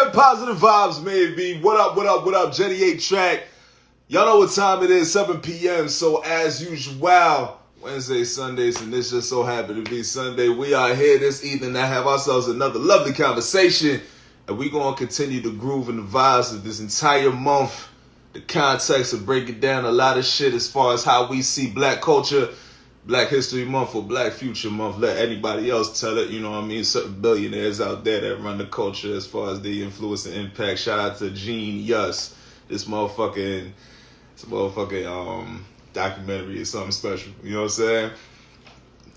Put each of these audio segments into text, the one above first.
PVM, positive vibes, maybe. What up, what up, what up? Jetty 8 track. Y'all know what time it is, 7 p.m. So as usual, Wednesday, Sundays, and this just so happened to be Sunday. We are here this evening to have ourselves another lovely conversation. And we're going to continue to groove in the vibes of this entire month. The context of breaking down a lot of shit as far as how we see black culture, Black History Month or Black Future Month. Let anybody else tell it, you know what I mean? Certain billionaires out there that run the culture as far as the influence and impact. Shout out to Genius. This motherfucking documentary is something special. You know what I'm saying?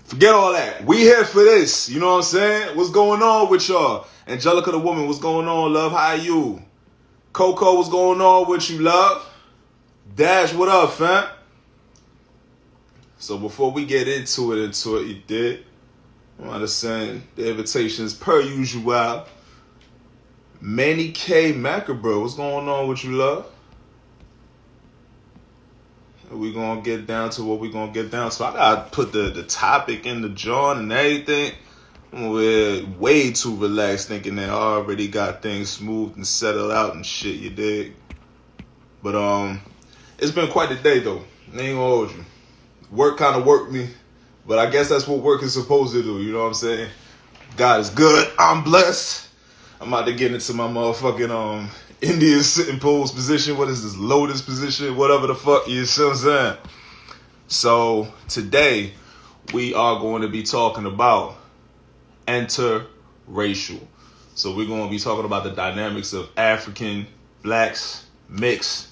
Forget all that. We here for this. You know what I'm saying? What's going on with y'all? Angelica the woman, what's going on, love? How you? Coco, what's going on with you, love? Dash, what up, fam? So before we get into it, you did. I want to send the invitations per usual. Manny K. Macabre, what's going on with you, love? We're going to get down to what we're going to get down to. I got to put the topic in the joint and everything. We're way too relaxed thinking that I already got things smooth and settled out and shit, you dig? But it's been quite a day, though. I ain't going to hold you. Work kind of worked me, but I guess that's what work is supposed to do, you know what I'm saying? God is good. I'm blessed. I'm about to get into my motherfucking Indian sitting pose position. What is this? Lotus position? Whatever the fuck, you see what I'm saying? So today we are going to be talking about interracial. So we're going to be talking about the dynamics of African, blacks, mixed.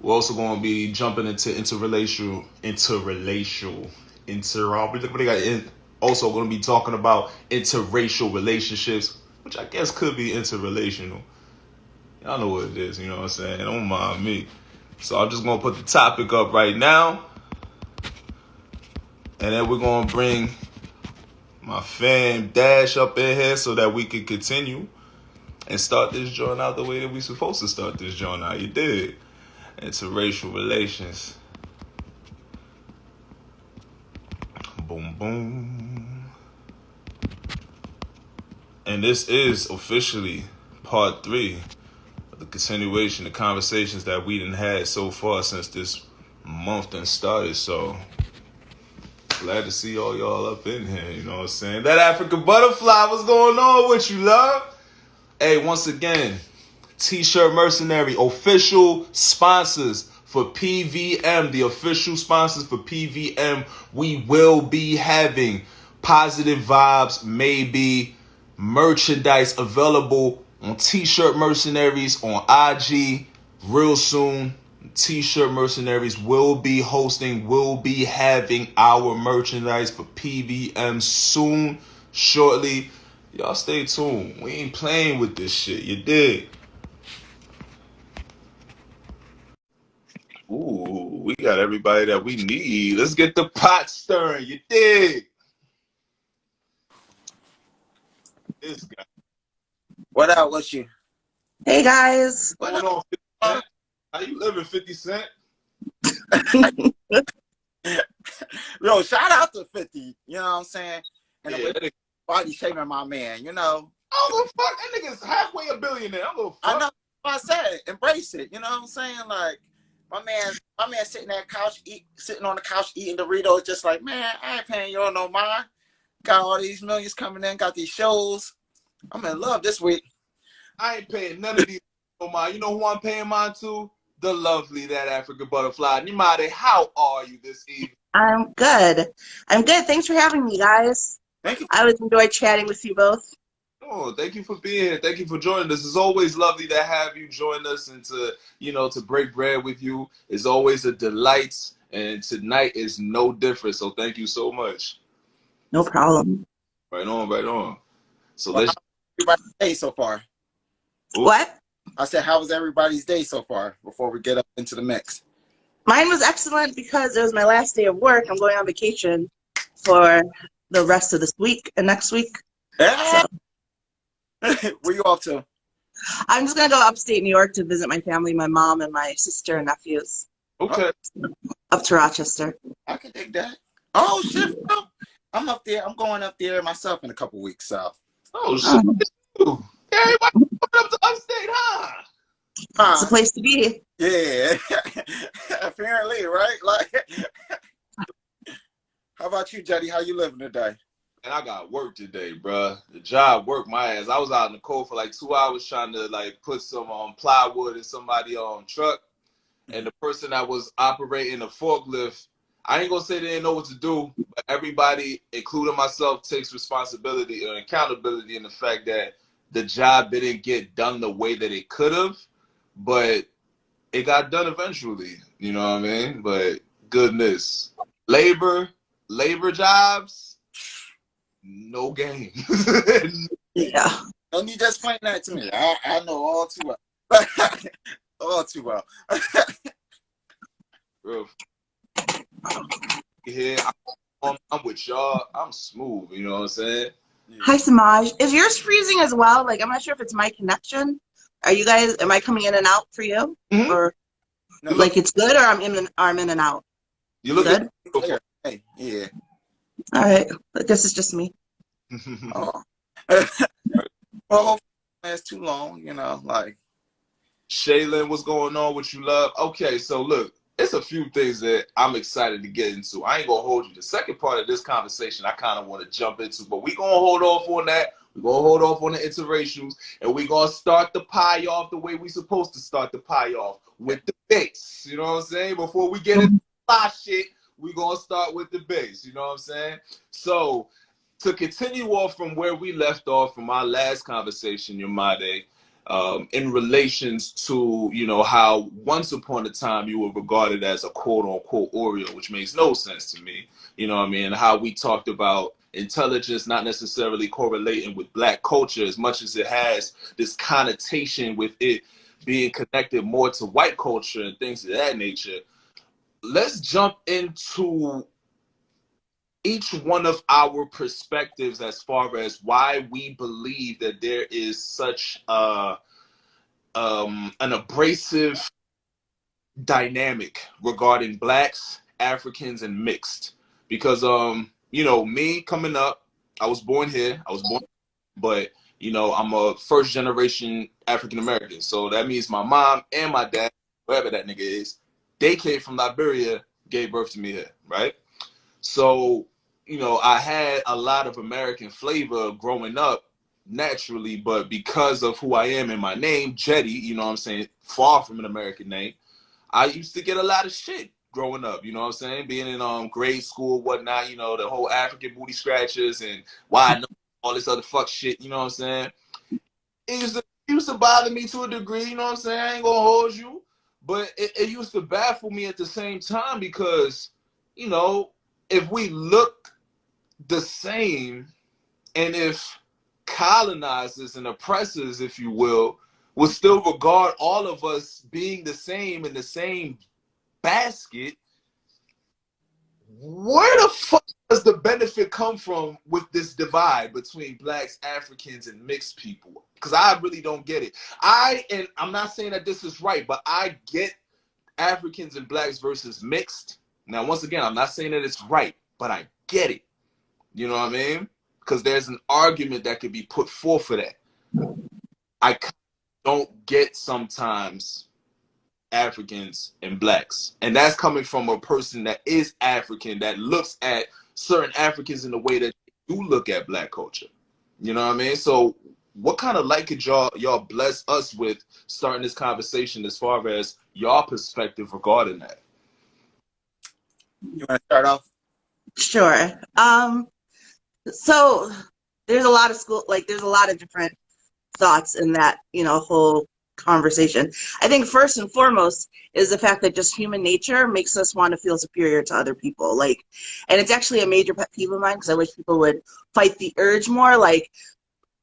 We're also going to be jumping into also going to be talking about interracial relationships, which I guess could be interrelational. Y'all know what it is, you know what I'm saying? Don't mind me. So I'm just going to put the topic up right now. And then we're going to bring my fam Dash up in here so that we can continue and start this joint out the way that we're supposed to start this joint out. You did. Interracial relations. Boom, boom. And this is officially part 3 of the continuation of conversations that we done had so far since this month done started. So glad to see all y'all up in here, you know what I'm saying? That African butterfly, what's going on with you, love? Hey, once again, T-shirt Mercenary, official sponsors for PVM, the official sponsors for PVM. We will be having positive vibes, maybe merchandise available on T-shirt Mercenaries on IG real soon. T-shirt Mercenaries will be having our merchandise for PVM soon, shortly. Y'all stay tuned. We ain't playing with this shit, you dig? Ooh, we got everybody that we need. Let's get the pot stirring, you dig? This guy. What up with you? Hey guys. What's going on, 50 Cent? How you living, 50 Cent? Yo, shout out to 50. You know what I'm saying? And Yeah, the body shaming my man, you know. I don't give a fuck. That nigga's halfway a billionaire. I don't give a fuck. I know what I said. Embrace it. You know what I'm saying? Like my man sitting sitting on the couch eating Doritos, just like, man, I ain't paying y'all no mind. Got all these millions coming in, got these shows. I'm in love this week. I ain't paying none of these no mind. You know who I'm paying mine to? The lovely, that African butterfly. Neymade, how are you this evening? I'm good. Thanks for having me, guys. Thank you. I always enjoy chatting with you both. Oh, thank you for being here. Thank you for joining us. It's always lovely to have you join us and to break bread with you. It's always a delight. And tonight is no different. So thank you so much. No problem. Right on, right on. So Well, let's. how's everybody's day so far? Ooh. What? I said, how was everybody's day so far before we get up into the mix? Mine was excellent because it was my last day of work. I'm going on vacation for the rest of this week and next week. Yeah. So. Where you off to? I'm just going to go upstate New York to visit my family, my mom and my sister and nephews. Okay. Up to Rochester. I can take that. Oh, shit, bro. I'm up there. I'm going up there myself in a couple weeks, so. Oh, shit. Yeah, everybody up to upstate, huh? It's the place to be. Yeah. Apparently, right? Like, how about you, Jetty? How you living today? And I got work today, bruh. The job worked my ass. I was out in the cold for like 2 hours trying to like put some plywood in somebody truck. And the person that was operating the forklift, I ain't gonna say they didn't know what to do, but everybody, including myself, takes responsibility and accountability in the fact that the job didn't get done the way that it could have, but it got done eventually. You know what I mean? But goodness, labor jobs, no game. Yeah. Don't you just explain that to me? I know all too well. All too well. Bro, here, I'm with y'all. I'm smooth. You know what I'm saying? Hi, Samaj. Is yours freezing as well? Like, I'm not sure if it's my connection. Are you guys? Am I coming in and out for you, or No, like it's good, or I'm in and out? You look Good. good. hey, yeah. All right. I guess it's just me. Oh. Well, hopefully it lasts too long, you know, like. Shaylin, what's going on? What you love? Okay, so look, it's a few things that I'm excited to get into. I ain't gonna hold you. The second part of this conversation, I kind of want to jump into, but we gonna hold off on that. We're gonna hold off on the interracials, and we're gonna start the pie off the way we supposed to start the pie off, with the base. You know what I'm saying? Before we get into pie shit, we gonna start with the base. You know what I'm saying? So to continue off from where we left off from our last conversation, Neymade, in relations to, you know, how once upon a time you were regarded as a quote unquote Oreo, which makes no sense to me. You know what I mean? How we talked about intelligence not necessarily correlating with black culture as much as it has this connotation with it being connected more to white culture and things of that nature. Let's jump into each one of our perspectives as far as why we believe that there is such an abrasive dynamic regarding blacks, Africans, and mixed. Because you know, me coming up, I was born here. But you know, I'm a first generation African American. So that means my mom and my dad, whoever that nigga is, they came from Liberia, gave birth to me here, right? So, you know, I had a lot of American flavor growing up naturally, but because of who I am and my name, Jetty, you know what I'm saying, far from an American name, I used to get a lot of shit growing up, you know what I'm saying? Being in grade school, whatnot, you know, the whole African booty scratchers and why I know all this other fuck shit, you know what I'm saying? It used to bother me to a degree, you know what I'm saying? I ain't gonna hold you. But it used to baffle me at the same time because, you know, if we look the same and if colonizers and oppressors, if you will still regard all of us being the same in the same basket, where the fuck does the benefit come from with this divide between blacks, Africans, and mixed people? Because I really don't get it. And I'm not saying that this is right, but I get Africans and blacks versus mixed. Now, once again, I'm not saying that it's right, but I get it. You know what I mean? Because there's an argument that could be put forth for that. I don't get sometimes Africans and blacks. And that's coming from a person that is African, that looks at certain Africans in the way that you look at black culture. You know what I mean? So what kind of light could y'all bless us with starting this conversation as far as y'all perspective regarding that? You want to start off? Sure. So there's a lot of there's a lot of different thoughts in that, you know, whole conversation. I think first and foremost is the fact that just human nature makes us want to feel superior to other people. Like, and it's actually a major pet peeve of mine because I wish people would fight the urge more. Like,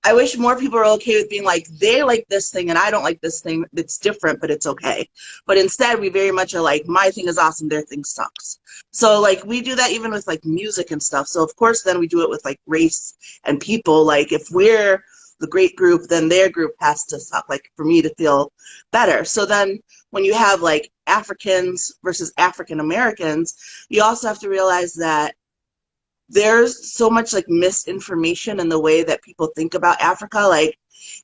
I wish more people are okay with being like, they like this thing and I don't like this thing. It's different, but it's okay. But instead, we very much are like, my thing is awesome, their thing sucks. So like we do that even with like music and stuff. So of course, then we do it with like race and people. Like if we're the great group, then their group has to suck, like for me to feel better. So then when you have like Africans versus African Americans, you also have to realize that there's so much like misinformation in the way that people think about Africa. Like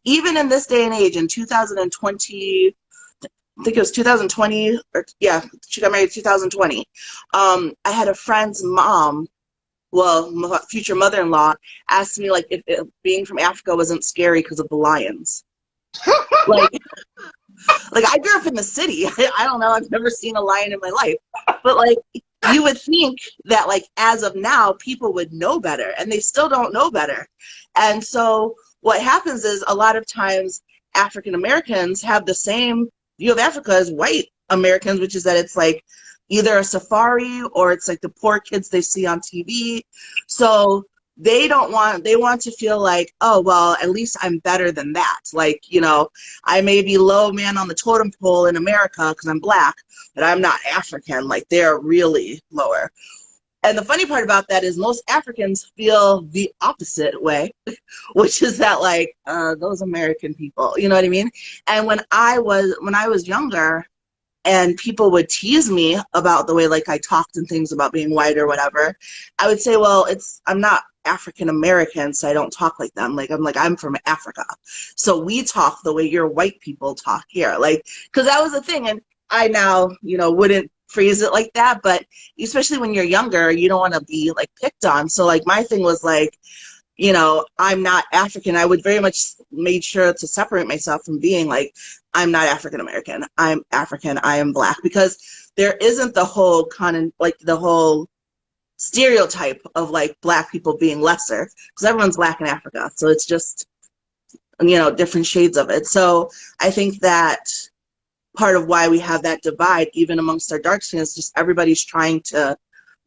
even in this day and age, in 2020, I think it was 2020, or yeah, she got married in 2020. I had a friend's mom, well, future mother-in-law, asked me like if being from Africa wasn't scary because of the lions. Like, like I grew up in the city. I don't know. I've never seen a lion in my life, but like you would think that like as of now, people would know better, and they still don't know better. And so what happens is a lot of times African Americans have the same view of Africa as white Americans, which is that it's like either a safari or it's like the poor kids they see on TV. So they want to feel like, oh, well, at least I'm better than that. Like, you know, I may be low man on the totem pole in America because I'm black, but I'm not African. Like, they're really lower. And the funny part about that is most Africans feel the opposite way, which is that like those American people, you know what I mean? And when I was younger, and people would tease me about the way like I talked and things about being white or whatever, I would say, well, I'm not African American, so I don't talk like them. I'm from Africa, so we talk the way your white people talk here. Like, because that was the thing, and I now, you know, wouldn't phrase it like that, but especially when you're younger, you don't want to be like picked on. So like my thing was like, you know, I'm not African. I would very much made sure to separate myself from being like, I'm not African American. I'm African. I am black, because there isn't the whole like the whole stereotype of like black people being lesser, because everyone's black in Africa. So it's just, you know, different shades of it. So I think that part of why we have that divide, even amongst our dark skin, is just everybody's trying to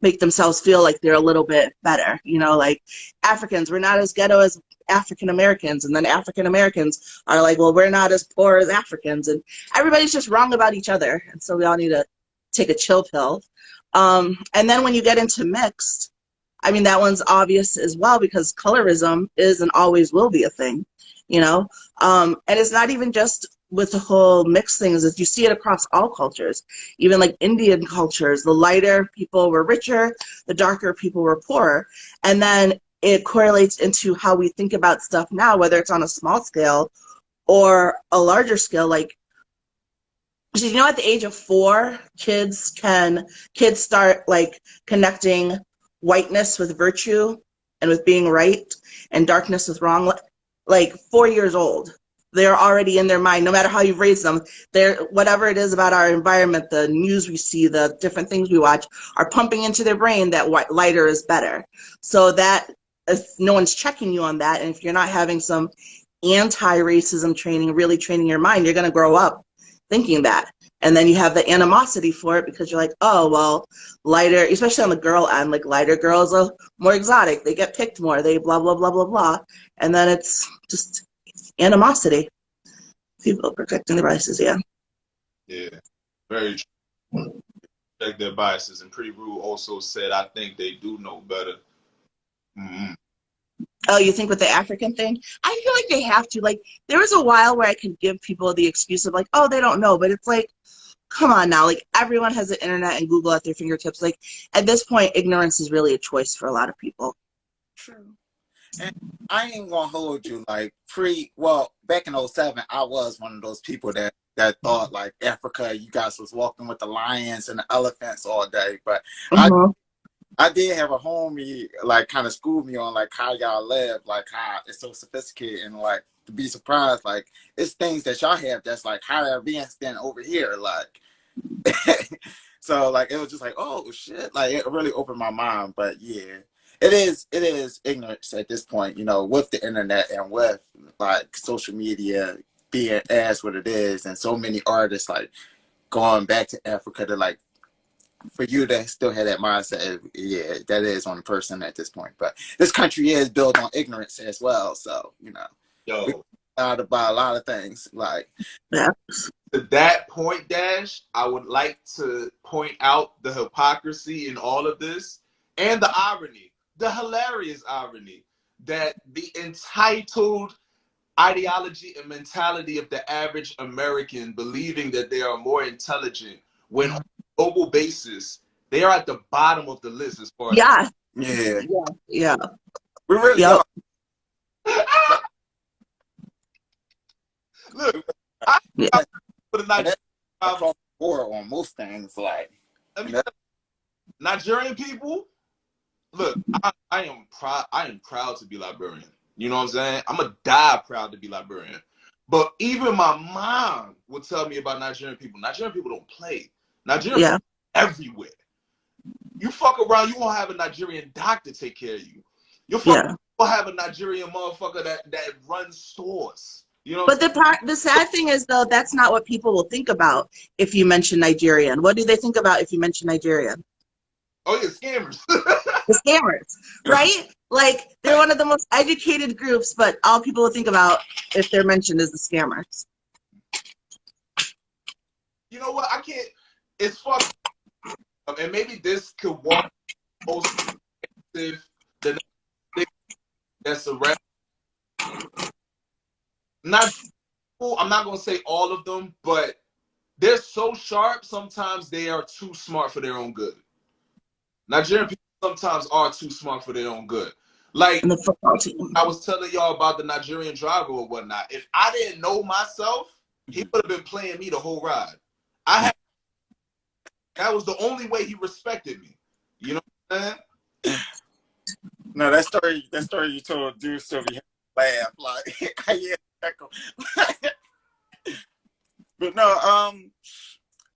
make themselves feel like they're a little bit better. You know, like Africans, we're not as ghetto as African Americans, and then African Americans are like, well, we're not as poor as Africans, and everybody's just wrong about each other, and so we all need to take a chill pill. And then when you get into mixed, I mean, that one's obvious as well, because colorism is and always will be a thing, you know. And it's not even just with the whole mixed things, is you see it across all cultures. Even like Indian cultures, the lighter people were richer, the darker people were poorer. And then it correlates into how we think about stuff now, whether it's on a small scale or a larger scale. Like, you know, at the age of 4, kids start like connecting whiteness with virtue and with being right, and darkness with wrong. Like 4 years old, they're already in their mind, no matter how you've raised them. They're, whatever it is about our environment, the news we see, the different things we watch, are pumping into their brain that lighter is better. So that if no one's checking you on that, and if you're not having some anti-racism training, really training your mind, you're going to grow up thinking that. And then you have the animosity for it, because you're like, oh, well, lighter, especially on the girl end, like lighter girls are more exotic. They get picked more. They blah, blah, blah, blah, blah. And then it's just animosity. People protecting their biases, yeah. Yeah, very true. Protect their biases. And Pretty Rude also said, I think they do know better. Mm-hmm. Oh, you think with the African thing? I feel like they have to. Like, there was a while where I could give people the excuse of like, oh, they don't know. But it's like, come on now. Like, everyone has the internet and Google at their fingertips. Like, at this point, ignorance is really a choice for a lot of people. True. And I ain't gonna hold you, like, back in 07, I was one of those people that thought like Africa, you guys was walking with the lions and the elephants all day. But I did have a homie like kind of school me on like how y'all live, like how it's so sophisticated, and like to be surprised, like it's things that y'all have that's like higher advanced than over here, like. So like it was just like, oh shit, like it really opened my mind. But yeah, it is ignorance at this point, you know, with the internet and with like social media being as what it is, and so many artists like going back to Africa to like, for you to still have that mindset, yeah, that is on the person at this point. But this country is built on ignorance as well, so you know, we out about a lot of things. Like, yeah. To that point, Dash, I would like to point out the hypocrisy in all of this, and the irony, the hilarious irony, that the entitled ideology and mentality of the average American believing that they are more intelligent, when on a global basis they are at the bottom of the list as far as Yeah, Yeah. we really Yep. are. Look, I Yeah. for the And Nigerian that's across the board on most things. Like, let me and tell that, you, Nigerian people. Look, I am proud. I am proud to be Liberian. You know what I'm saying? I'm a die proud to be Liberian. But even my mom would tell me about Nigerian people. Nigerian people don't play. Nigerian Yeah. people everywhere. You fuck around, you won't have a Nigerian doctor take care of you. You'll Yeah. have a Nigerian motherfucker that runs stores. You know what But I'm the sad thing is though, that's not what people will think about if you mention Nigerian. What do they think about if you mention Nigerian? saying? Oh yeah, scammers. The scammers, right? Like they're one of the most educated groups, but all people will think about if they're mentioned is the scammers. You know what? I can't. It's fucked up, and maybe this could walk most the next thing that's around. Not, I'm not gonna say all of them, but they're so sharp. Sometimes they are too smart for their own good. Nigerian people sometimes are too smart for their own good. Like And the football team. I was telling y'all about the Nigerian driver or whatnot. If I didn't know myself, he would have been playing me the whole ride. That was the only way he respected me. You know what I'm saying? no, that story you told dude Sylvia laugh like, yeah, echo. But no,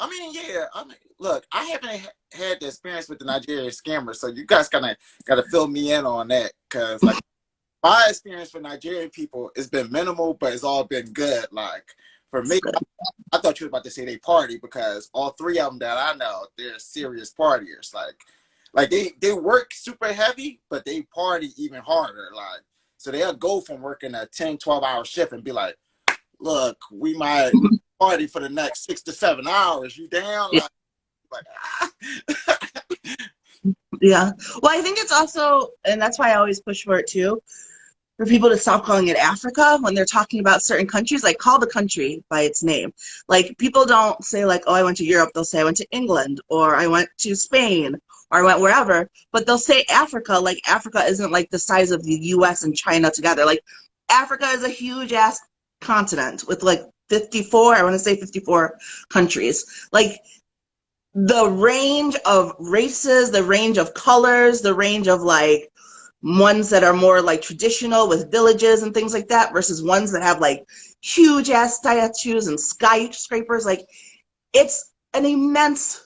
I mean, yeah, I mean, look, I haven't had the experience with the Nigerian scammer, so you guys kind of got to fill me in on that, because like my experience with Nigerian people has been minimal, but it's all been good. Like for me, I thought you were about to say they party, because all three of them that I know, they're serious partiers. Like they work super heavy, but they party even harder. Like, so they'll go from working a 10, 12-hour shift and be like, look, we might party for the next 6 to 7 hours. You down? Like ah. Yeah. Well, I think it's also, and that's why I always push for it too, for people to stop calling it Africa when they're talking about certain countries. Like, call the country by its name. Like, people don't say like, oh, I went to Europe. They'll say I went to England, or I went to Spain, or I went wherever. But they'll say Africa. Like, Africa isn't like the size of the US and China together. Like, Africa is a huge ass continent with like 54, I want to say 54 countries. Like, the range of races, the range of colors, the range of like ones that are more like traditional with villages and things like that versus ones that have like huge ass statues and skyscrapers. Like, it's an immense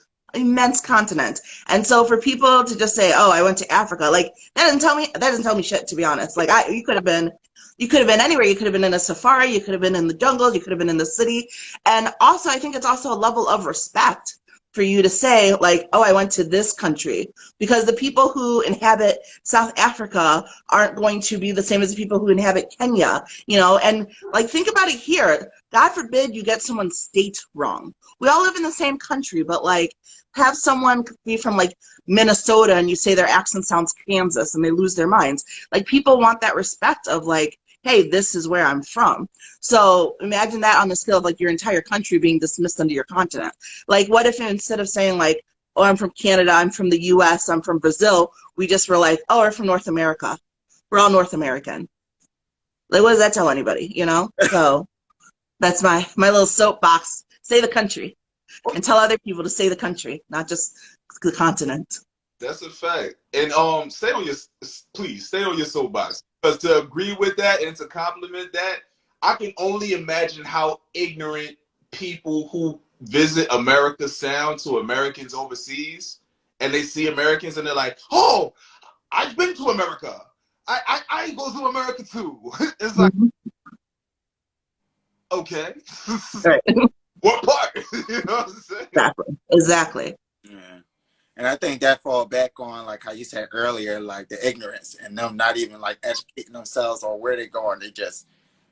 continent. And so for people to just say, oh, I went to Africa, like that doesn't tell me shit, to be honest. Like, you could have been anywhere. You could have been in a safari, you could have been in the jungle, you could have been in the city. And also I think it's also a level of respect for you to say like, oh, I went to this country, because the people who inhabit South Africa aren't going to be the same as the people who inhabit Kenya, and like, think about it here. God forbid you get someone's state wrong. We all live in the same country, but like, have someone be from like Minnesota and you say their accent sounds Kansas and they lose their minds. Like, people want that respect of like, hey, this is where I'm from. So imagine that on the scale of like your entire country being dismissed under your continent. Like, what if instead of saying like, oh, I'm from Canada, I'm from the US, I'm from Brazil, we just were like, oh, we're from North America. We're all North American. Like, what does that tell anybody? So that's my little soapbox. Say the country, and tell other people to say the country, not just the continent. That's a fact. And please stay on your soapbox. Because to agree with that and to compliment that, I can only imagine how ignorant people who visit America sound to Americans overseas, and they see Americans and they're like, oh, I've been to America. I go to America too. It's like, Mhm. okay. Right. What part? You know what I'm saying? Exactly. Yeah. And I think that fall back on like how you said earlier, like the ignorance and them not even like educating themselves on where they're going. They just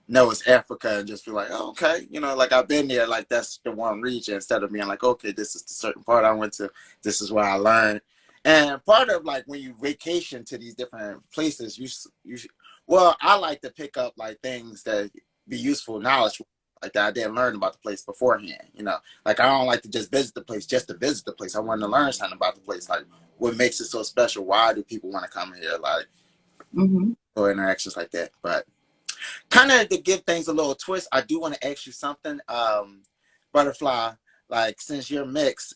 know it's Africa and just feel like, oh, okay, like I've been there, like that's the one region, instead of being like, okay, this is the certain part I went to, this is where I learned. And part of like when you vacation to these different places, well, I like to pick up like things that be useful knowledge. like that I didn't learn about the place beforehand. You know, like I don't like to just visit the place just to visit the place. I want to learn something about the place, like what makes it so special. Why do people want to come here? Like, or interactions like that. But kind of to give things a little twist, I do want to ask you something, Butterfly. Like, since you're mixed,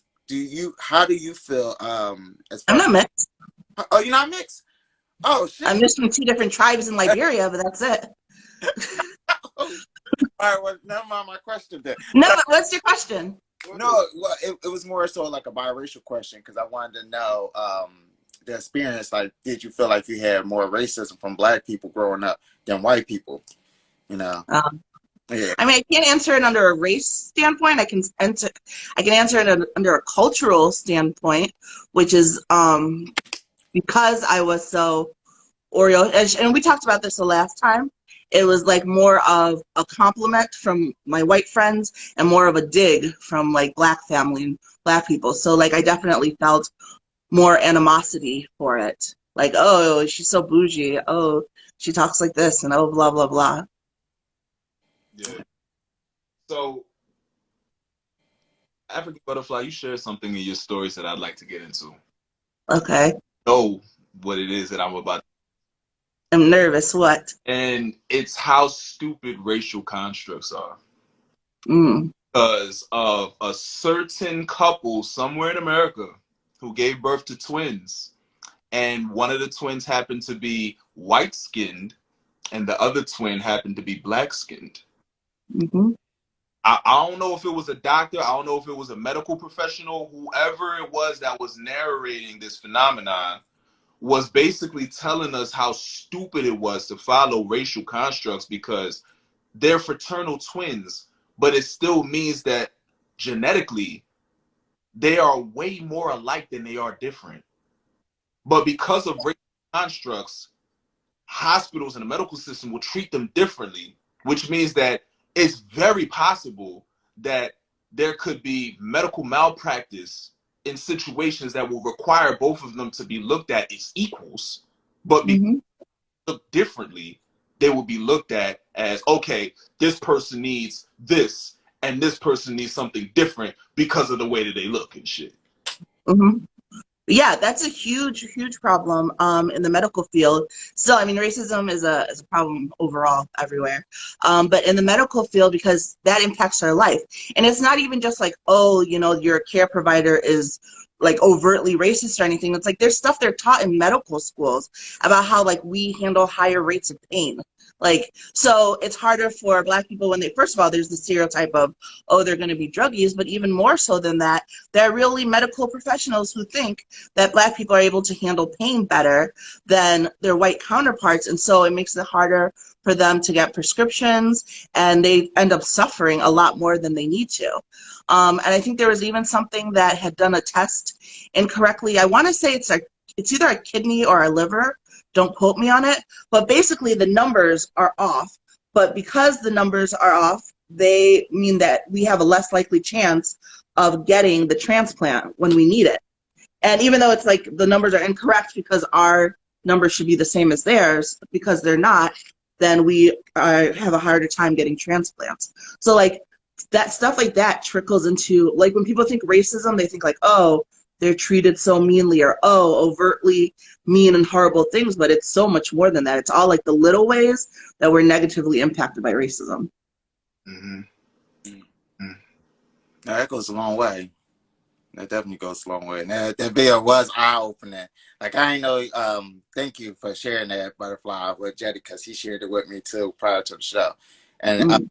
how do you feel as I'm far as? not mixed. Oh, you're not mixed? Oh shit! I'm just from 2 different tribes in Liberia, but that's it. All right, well, never mind my question then. No, but what's your question? No, well, it was more so like a biracial question because I wanted to know the experience. Like, did you feel like you had more racism from Black people growing up than white people? You know? Yeah. I mean, I can't answer it under a race standpoint. I can answer it under a cultural standpoint, which is because I was so Oreo, and we talked about this the last time. It was like more of a compliment from my white friends and more of a dig from like Black family and Black people. So like I definitely felt more animosity for it. Like, oh, she's so bougie. Oh, she talks like this, and oh, blah blah blah. Yeah. So, African Butterfly, you shared something in your stories that I'd like to get into. Okay. Know what it is that I'm about. I'm nervous. What? And it's how stupid racial constructs are. Mm. Because of a certain couple somewhere in America who gave birth to twins, and one of the twins happened to be white-skinned, and the other twin happened to be black-skinned. Mm-hmm. I don't know if it was a doctor, I don't know if it was a medical professional, whoever it was that was narrating this phenomenon was basically telling us how stupid it was to follow racial constructs because they're fraternal twins, but it still means that genetically they are way more alike than they are different. But because of racial constructs, hospitals and the medical system will treat them differently, which means that it's very possible that there could be medical malpractice in situations that will require both of them to be looked at as equals, but because they look differently, they will be looked at as, okay, this person needs this and this person needs something different because of the way that they look and shit. Mm-hmm. Yeah, that's a huge, huge problem in the medical field. So, I mean, racism is a problem overall everywhere. But in the medical field, because that impacts our life. And it's not even just like, oh, you know, your care provider is like overtly racist or anything. It's like there's stuff they're taught in medical schools about how like we handle higher rates of pain. Like, so it's harder for Black people when they, first of all, there's the stereotype of, oh, they're going to be druggies, but even more so than that, there are really medical professionals who think that Black people are able to handle pain better than their white counterparts. And so it makes it harder for them to get prescriptions, and they end up suffering a lot more than they need to. And I think there was even something that had done a test incorrectly. I want to say it's either a kidney or a liver. Don't quote me on it. But basically the numbers are off. But because the numbers are off, they mean that we have a less likely chance of getting the transplant when we need it. And even though it's like the numbers are incorrect because our numbers should be the same as theirs, because they're not, then we have a harder time getting transplants. So like that stuff like that trickles into, like when people think racism, they think like, oh, they're treated so meanly, or oh, overtly mean and horrible things, but it's so much more than that. It's all like the little ways that we're negatively impacted by racism. Mm-hmm. Mm-hmm. Now, that goes a long way. That definitely goes a long way. And that video was eye-opening. Like, I ain't know, thank you for sharing that, Butterfly, with Jetty, because he shared it with me too prior to the show. And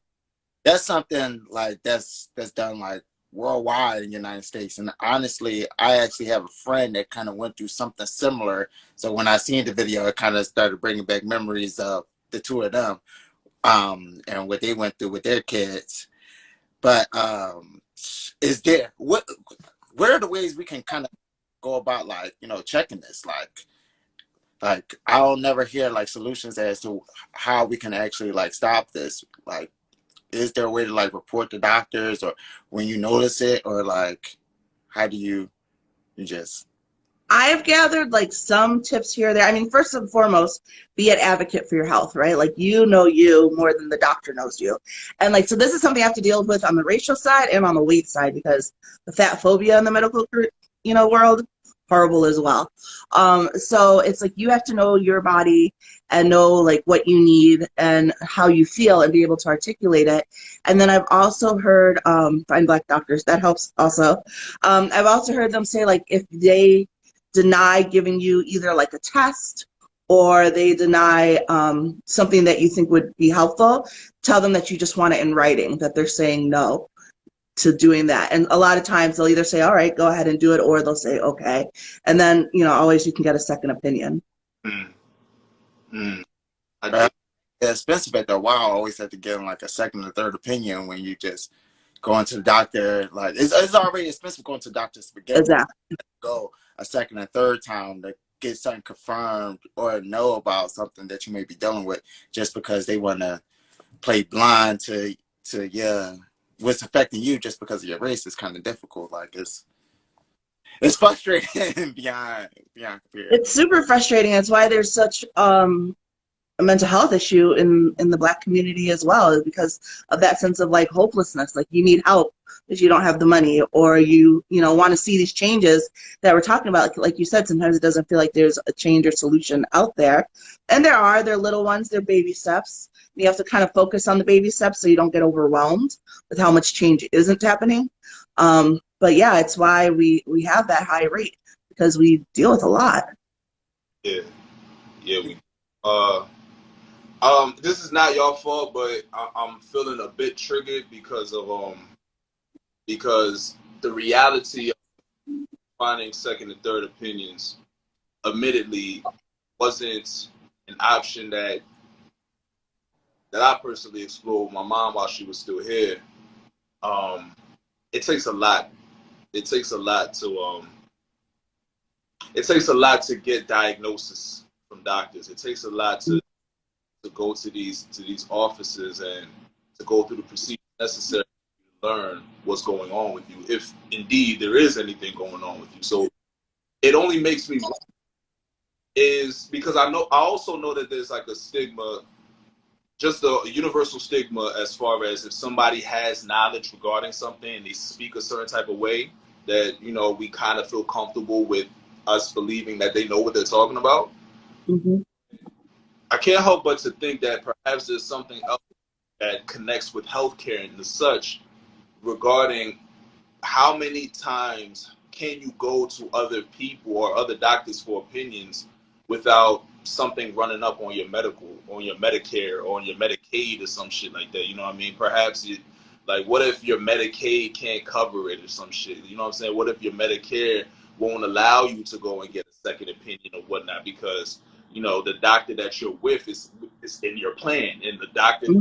that's something like that's done like worldwide in the United States. And honestly, I actually have a friend that kind of went through something similar. So when I seen the video, it kind of started bringing back memories of the two of them and what they went through with their kids. But is there what are the ways we can kind of go about, like, you know, checking this? Like I'll never hear like solutions as to how we can actually like stop this. Like, is there a way to like report to doctors or when you notice it, or like how do you just? I've gathered like some tips here or there. I mean, first and foremost, be an advocate for your health, right? Like you know you more than the doctor knows you. And like, so this is something I have to deal with on the racial side and on the weight side because the fat phobia in the medical, world, horrible as well. So it's like you have to know your body and know like what you need and how you feel and be able to articulate it. And then I've also heard, find Black doctors, that helps also. I've also heard them say like if they deny giving you either like a test or they deny something that you think would be helpful, tell them that you just want it in writing, that they're saying no to doing that. And a lot of times they'll either say, all right, go ahead and do it, or they'll say, okay. And then, always you can get a second opinion. Mm. Mm. Yeah, expensive after a while. I always have to get like a second or third opinion when you just going to the doctor. Like it's already expensive going to the doctor to begin with. Exactly. Go a second and third time to get something confirmed or know about something that you may be dealing with, just because they want to play blind to what's affecting you just because of your race is kind of difficult. Like it's frustrating beyond compare. It's super frustrating. That's why there's such a mental health issue in the Black community as well, is because of that sense of like hopelessness. Like you need help, but you don't have the money, or you want to see these changes that we're talking about. Like you said, sometimes it doesn't feel like there's a change or solution out there, and they're little ones, they're baby steps. You have to kind of focus on the baby steps so you don't get overwhelmed with how much change isn't happening. But yeah, it's why we have that high rate, because we deal with a lot. Yeah, we. This is not your fault, but I'm feeling a bit triggered because the reality of finding second and third opinions, admittedly, wasn't an option that I personally explored with my mom while she was still here. It takes a lot. It takes a lot to get diagnosis from doctors. It takes a lot to go to these offices and to go through the procedures necessary to learn what's going on with you, if indeed there is anything going on with you. So it only makes me is because I also know that there's like a stigma, just a universal stigma, as far as if somebody has knowledge regarding something and they speak a certain type of way, that we kind of feel comfortable with us believing that they know what they're talking about. Mm-hmm. I can't help but to think that perhaps there's something else that connects with healthcare and such, regarding how many times can you go to other people or other doctors for opinions without something running up on your Medicare, or on your Medicaid or some shit like that. You know what I mean? Perhaps what if your Medicaid can't cover it or some shit? You know what I'm saying? What if your Medicare won't allow you to go and get a second opinion or whatnot because the doctor that you're with is in your plan, and the doctor has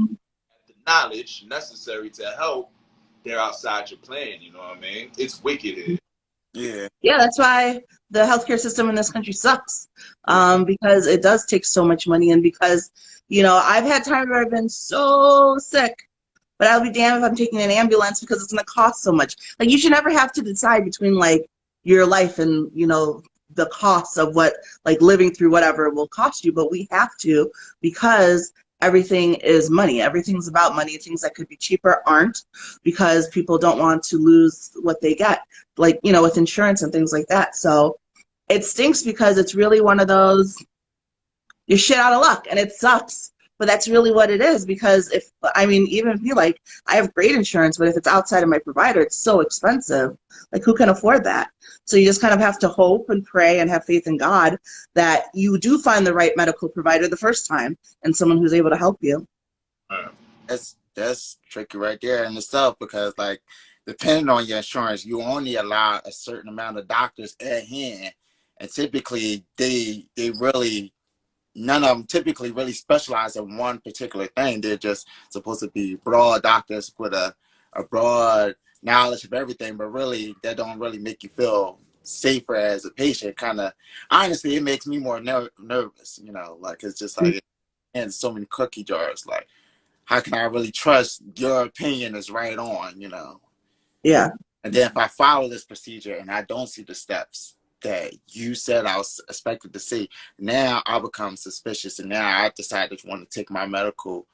the knowledge necessary to help, they're outside your plan. You know what I mean? It's wicked here. Yeah, that's why the healthcare system in this country sucks, because it does take so much money, and because I've had times where I've been so sick, but I'll be damned if I'm taking an ambulance because it's going to cost so much. Like you should never have to decide between like your life and the costs of what like living through whatever will cost you, but we have to, because everything is money. Everything's about money. Things that could be cheaper aren't, because people don't want to lose what they get, like with insurance and things like that. So it stinks, because it's really one of those, you're shit out of luck, and it sucks, but that's really what it is. Because even if you like, I have great insurance, but if it's outside of my provider, it's so expensive. Like who can afford that? So you just kind of have to hope and pray and have faith in God that you do find the right medical provider the first time, and someone who's able to help you. That's tricky right there in itself, because like depending on your insurance, you only allow a certain amount of doctors at hand, and typically they really, none of them typically really specialize in one particular thing. They're just supposed to be broad doctors with a broad knowledge of everything, but really that don't really make you feel safer as a patient. Kind of, honestly, it makes me more nervous, like it's just like, and so many cookie jars. Like, how can I really trust your opinion is right on, Yeah. And then if I follow this procedure and I don't see the steps, that you said I was expected to see, now I become suspicious, and now I decided to want to take my medical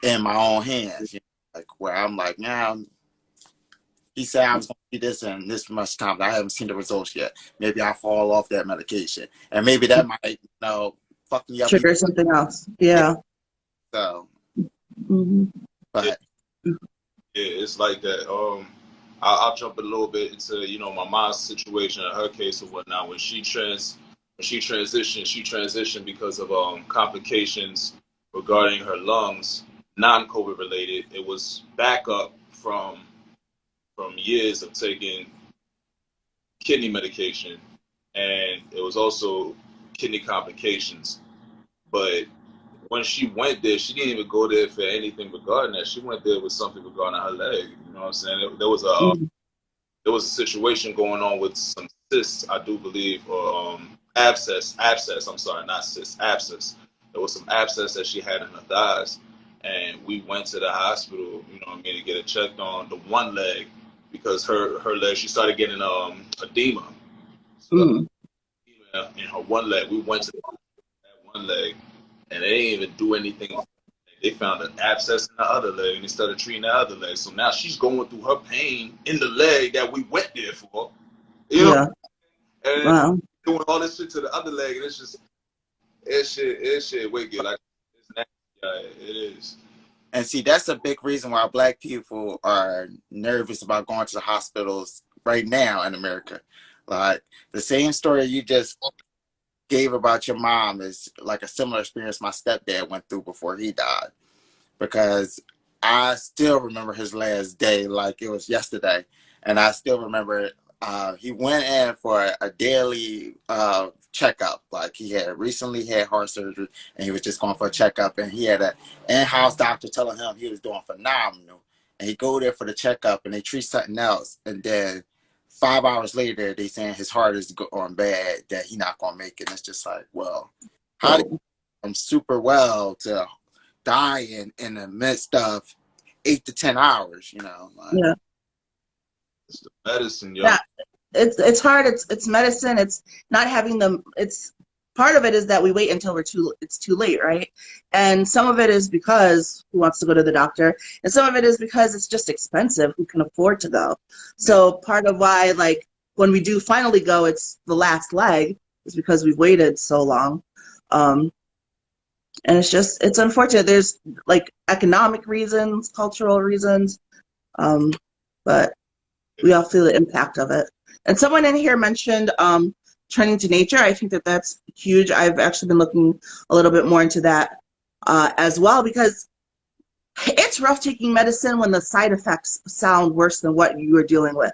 in my own hands. You know, like where I'm like, now he said I was going to do this in this much time, but I haven't seen the results yet. Maybe I fall off that medication, and maybe that might, you know, fuck me up. Trigger something else. Yeah. So, Mm-hmm. but Yeah, it's like that. I'll jump a little bit into my mom's situation in her case or whatnot. When she transitioned because of complications regarding her lungs, non-COVID related. It was backup from years of taking kidney medication, and it was also kidney complications. But when she went there, she didn't even go there for anything regarding that. She went there with something regarding her leg. You know what I'm saying? There was a situation going on with some cysts, I do believe, or abscess. I'm sorry, not cysts, abscess. There was some abscess that she had in her thighs, and we went to the hospital. You know what I mean, to get it checked on the one leg because her leg, she started getting edema. So in her one leg, we went to that one leg, and they didn't even do anything. They found an abscess in the other leg, and they started treating the other leg. So now she's going through her pain in the leg that we went there for. You know, and Wow. doing all this shit to the other leg, and it's just it's shit wicked. Like it's nasty. Yeah, it is. and see, that's a big reason why Black people are nervous about going to the hospitals right now in America. Like the same story you just gave about your mom is like a similar experience my stepdad went through before he died. Because I still remember his last day like it was yesterday, and I still remember he went in for a daily checkup. Like he had recently had heart surgery, and he was just going for a checkup, and he had an in-house doctor telling him he was doing phenomenal, and he go there for the checkup, and they treat something else, and then 5 hours later they saying his heart is going bad, that he not gonna make it. And it's just like, well, how did you from super well to dying in the midst of 8 to 10 hours, you know? Like, Yeah. It's the medicine, yo. Yeah. It's hard. It's medicine. It's not having them. It's part of it is that we wait until it's too late, right? And some of it is because who wants to go to the doctor, and some of it is because it's just expensive. Who can afford to go? So part of why, like, when we do finally go, it's the last leg is because we've waited so long. And it's unfortunate. There's like economic reasons, cultural reasons, but we all feel the impact of it. And someone in here mentioned turning to nature. I think that's huge. I've actually been looking a little bit more into that as well, because it's rough taking medicine when the side effects sound worse than what you are dealing with.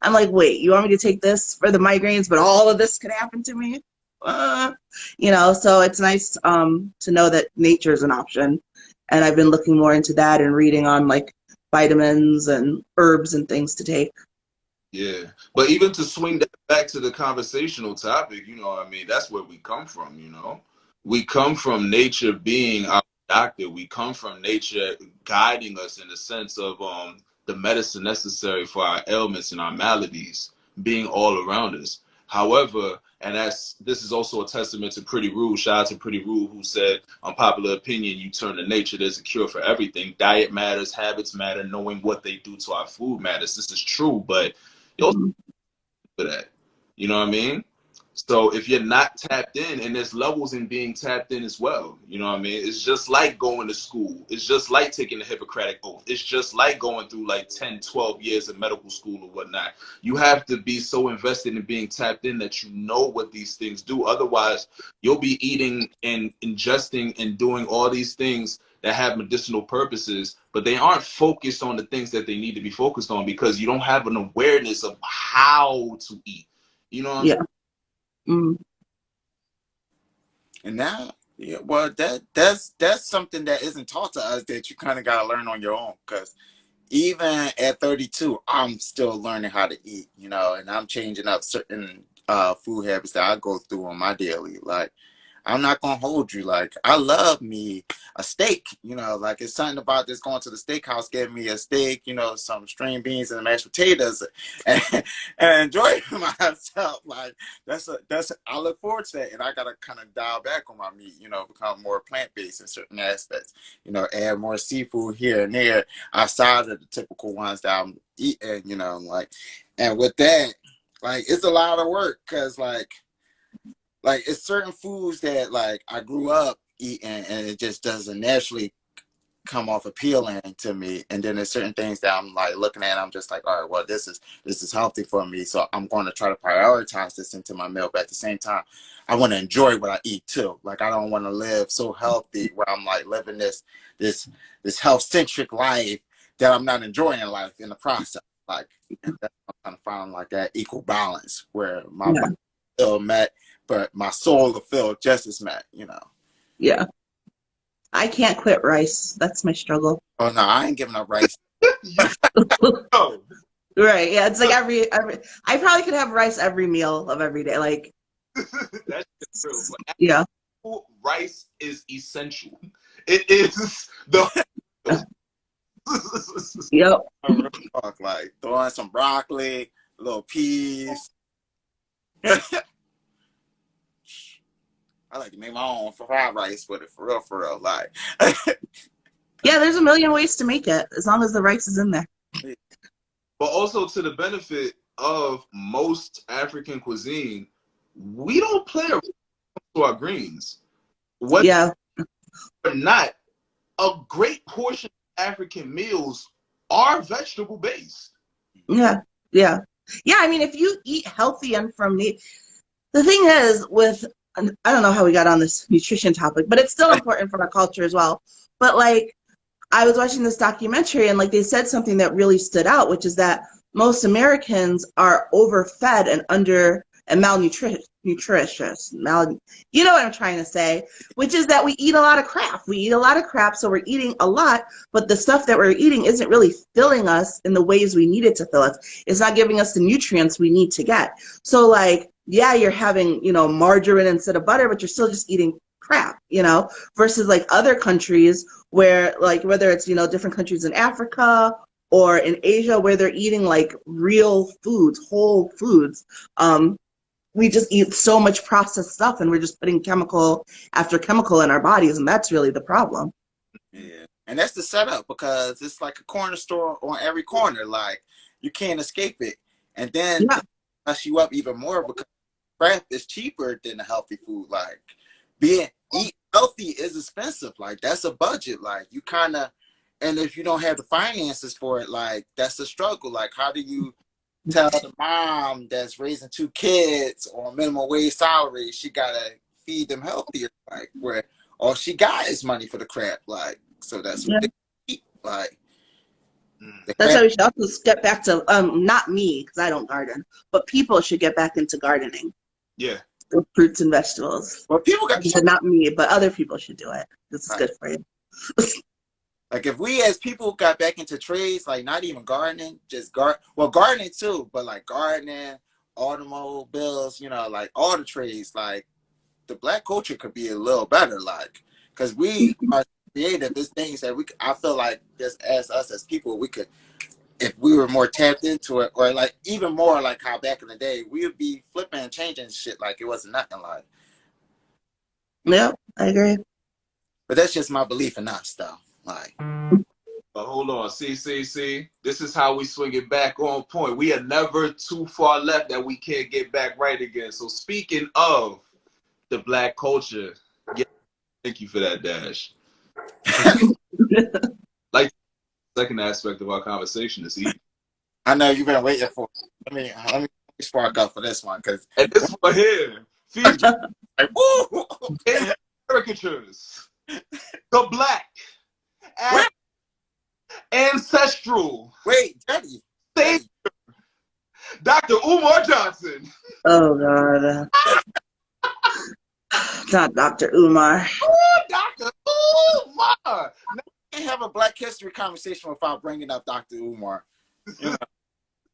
I'm like, wait, you want me to take this for the migraines, but all of this could happen to me? So it's nice to know that nature is an option. And I've been looking more into that and reading on like vitamins and herbs and things to take. Yeah, but even to swing that back to the conversational topic, what I mean, that's where we come from. We come from nature being our doctor. We come from nature guiding us in the sense of the medicine necessary for our ailments and our maladies being all around us. However, and this is also a testament to Pretty Rule. Shout out to Pretty Rule, who said, unpopular opinion, you turn to nature, there's a cure for everything. Diet matters, habits matter, knowing what they do to our food matters. This is true, but you also for that. You know what I mean? So if you're not tapped in, and there's levels in being tapped in as well, you know what I mean? It's just like going to school. It's just like taking the Hippocratic Oath. It's just like going through like 10, 12 years of medical school or whatnot. You have to be so invested in being tapped in that you know what these things do. Otherwise, you'll be eating and ingesting and doing all these things that have medicinal purposes, but they aren't focused on the things that they need to be focused on because you don't have an awareness of how to eat. You know what I'm saying? Mm. and now, yeah, well, that's something that isn't taught to us that you kind of got to learn on your own. Because even at 32, I'm still learning how to eat, and I'm changing up certain food habits that I go through on my daily. Like, I'm not gonna hold you. Like, I love me a steak, you know, like it's something about just going to the steakhouse, getting me a steak, you know, some string beans and mashed potatoes, and, and enjoy myself. Like I look forward to that, and I gotta kind of dial back on my meat, you know, become more plant based in certain aspects, you know, add more seafood here and there outside of the typical ones that I'm eating, you know, like, and with that, like it's a lot of work because like it's certain foods that like I grew up eating and it just doesn't naturally come off appealing to me. And then there's certain things that I'm like looking at, I'm just like, all right, well, this is healthy for me. So I'm going to try to prioritize this into my meal. But at the same time, I want to enjoy what I eat too. Like I don't want to live so healthy where I'm like living this health centric life that I'm not enjoying life in the process. Like, and that's I'm trying to find like that equal balance where my body still met, but my soul will feel just as met, you know. Yeah. I can't quit rice. That's my struggle. Oh no, I ain't giving up rice. No. Right. Yeah. It's like every I probably could have rice every meal of every day. Like, That's true. But yeah. rice is essential. It is the Yep. Like throwing some broccoli, little peas. I like to make my own fried rice with it for real. Like, Yeah, there's a million ways to make it as long as the rice is in there. but also to the benefit of most African cuisine, we don't play around with our greens. Whether Yeah. or not, a great portion of African meals are vegetable based. Yeah. Yeah. Yeah. I mean, if you eat healthy and from the thing is with, I don't know how we got on this nutrition topic, but it's still important for our culture as well. But like, I was watching this documentary and like they said something that really stood out, which is that most Americans are overfed and malnutritious. You know what I'm trying to say, which is that we eat a lot of crap. We eat a lot of crap, so we're eating a lot, but the stuff that we're eating isn't really filling us in the ways we need it to fill us. It's not giving us the nutrients we need to get. So like, yeah, you're having, you know, margarine instead of butter, but you're still just eating crap, you know, versus like other countries where like whether it's, you know, different countries in Africa or in Asia where they're eating like real foods, whole foods. We just eat so much processed stuff and we're just putting chemical after chemical in our bodies, and that's really the problem. yeah, and that's the setup because it's like a corner store on every corner. Like you can't escape it, and then Yeah. it mess you up even more because crap is cheaper than the healthy food. Like eat healthy is expensive. Like that's a budget. Like you kind of, and if you don't have the finances for it, like that's a struggle. Like how do you tell the mom that's raising 2 kids on minimum wage salary she gotta feed them healthier? Like where all she got is money for the crap. Like so that's what Yeah. they eat. Like the That's why crap. we should also get back to not me because I don't garden, but people should get back into gardening Yeah. with fruits and vegetables. Well, people got Like I said, not me, but other people should do it. This is right. good for you. Like if we as people got back into trades, like not even gardening, just gardening too, but like gardening, automobiles, you know, like all the trades, like the black culture could be a little better, like because we are creative. There's things that I feel like just as us as people, we could, if we were more tapped into it, or like even more like how back in the day we would be flipping and changing shit like it wasn't nothing. Like, Yeah, I agree. but that's just my belief in us, though. Like, But hold on, see. This is how we swing it back on point. We are never too far left that we can't get back right again. So speaking of the black culture, yeah, thank you for that, Dash. Like the second aspect of our conversation this evening. I know you've been waiting for it. Let me spark up for this one because And this one here features like, woo! caricatures, the black, Wait, ancestral, Daddy. savior, Dr. Umar Johnson. Oh God. Not Dr. Umar. Oh, Dr. Umar. We can't have a Black History conversation without bringing up Dr. Umar. You know,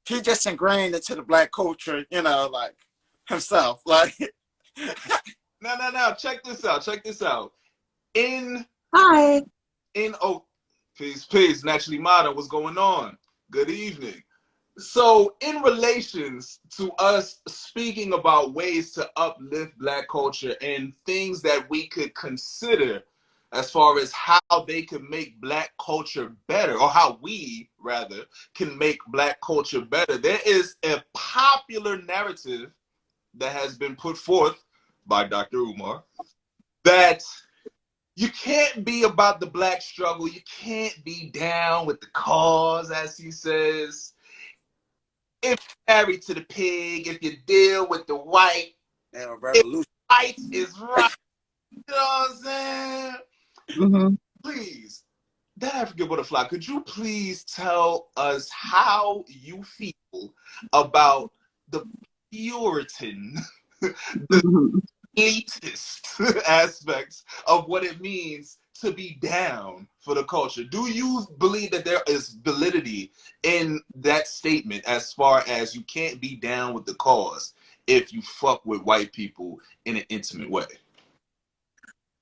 he just ingrained into the black culture, you know, like himself. Like, No. Check this out. Check this out. In Hi. oh, peace. Naturally modern. What's going on? Good evening. So, in relations to us speaking about ways to uplift Black culture and things that we could consider as far as how they can make Black culture better, or how we, rather, can make Black culture better, there is a popular narrative that has been put forth by Dr. Umar that you can't be about the Black struggle, you can't be down with the cause, as he says, if you're married to the pig, if you deal with the white, if revolution. white is right, you know what I'm saying? Mm-hmm. Please, that African butterfly, could you please tell us how you feel about the Puritan, the Mm-hmm. elitist aspects of what it means to be down for the culture? Do you believe that there is validity in that statement as far as you can't be down with the cause if you fuck with white people in an intimate way?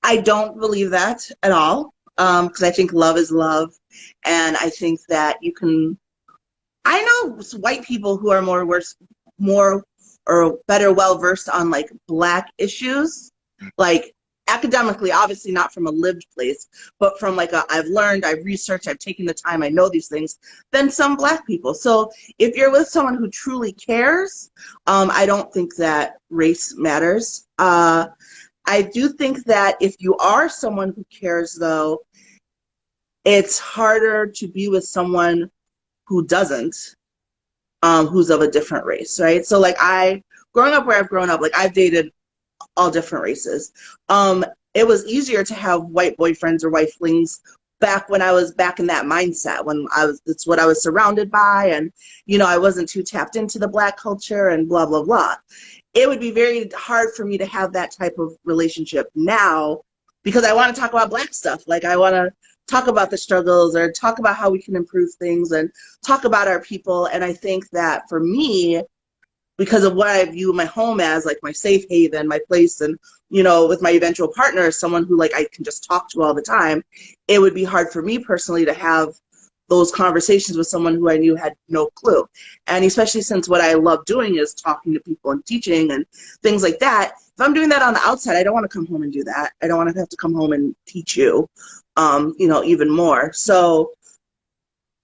I don't believe that at all, because I think love is love, and I think that you can. I know white people who are more or better well versed on like Black issues, like academically, obviously not from a lived place, but from like I've learned, I've researched, I've taken the time, I know these things, than some Black people. So if you're with someone who truly cares, I don't think that race matters. I do think that if you are someone who cares, though, it's harder to be with someone who doesn't, who's of a different race, right? So, like, growing up where I've grown up, like, I've dated all different races. It was easier to have white boyfriends or white flings back when I was back in that mindset, when it's what I was surrounded by, and, I wasn't too tapped into the Black culture and blah, blah, blah. It would be very hard for me to have that type of relationship now because I want to talk about Black stuff. Like, I want to talk about the struggles or talk about how we can improve things and talk about our people. And I think that for me, because of what I view my home as, like my safe haven, my place, and, with my eventual partner, someone who like I can just talk to all the time, it would be hard for me personally to have those conversations with someone who I knew had no clue. And especially since what I love doing is talking to people and teaching and things like that. If I'm doing that on the outside, I don't want to come home and do that. I don't want to have to come home and teach you, even more. So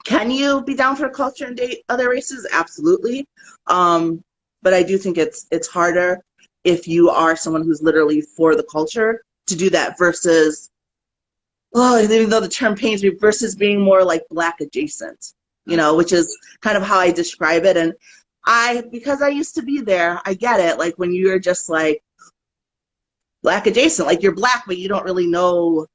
can you be down for culture and date other races? Absolutely. But I do think it's harder if you are someone who's literally for the culture to do that versus, even though the term pains me, versus being more like Black adjacent, which is kind of how I describe it. And because I used to be there, I get it. Like when you're just like Black adjacent, like you're Black, but you don't really know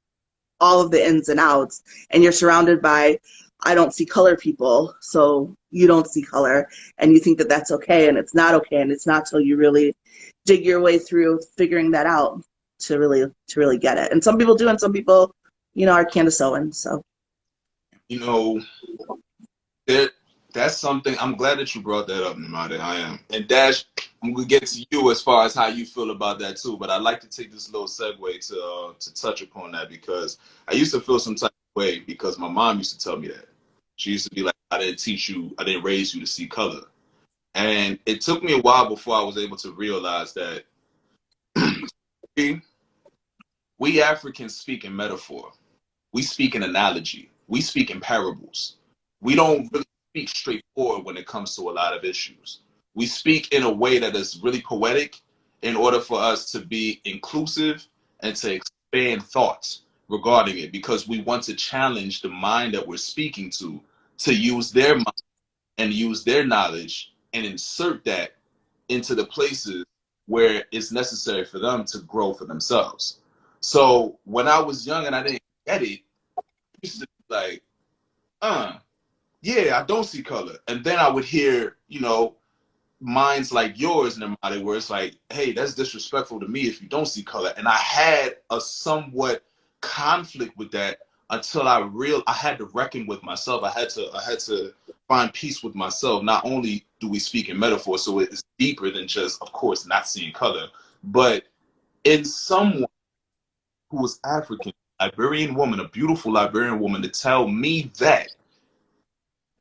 all of the ins and outs, and you're surrounded by, I don't see color people, so you don't see color, and you think that that's okay, and it's not okay, and it's not till you really dig your way through figuring that out to really get it. And some people do, and some people, are Candace Owen. So, that's something. I'm glad that you brought that up, Neymade. I am. And Dash, I'm gonna get to you as far as how you feel about that too. But I'd like to take this little segue to touch upon that, because I used to feel some type of way because my mom used to tell me that. She used to be like, I didn't raise you to see color. And it took me a while before I was able to realize that we Africans speak in metaphor. We speak in analogy. We speak in parables. We don't really speak straightforward when it comes to a lot of issues. We speak in a way that is really poetic in order for us to be inclusive and to expand thoughts regarding it, because we want to challenge the mind that we're speaking to use their mind and use their knowledge and insert that into the places where it's necessary for them to grow for themselves. So when I was young and I didn't get it, I used to be like, yeah, I don't see color. And then I would hear, minds like yours, Neymade, where it's like, hey, that's disrespectful to me if you don't see color. And I had a somewhat conflict with that until I had to reckon with myself. I had to find peace with myself. Not only do we speak in metaphor, so it's deeper than just, of course, not seeing color, but in someone who was African, Liberian woman, a beautiful Liberian woman, to tell me that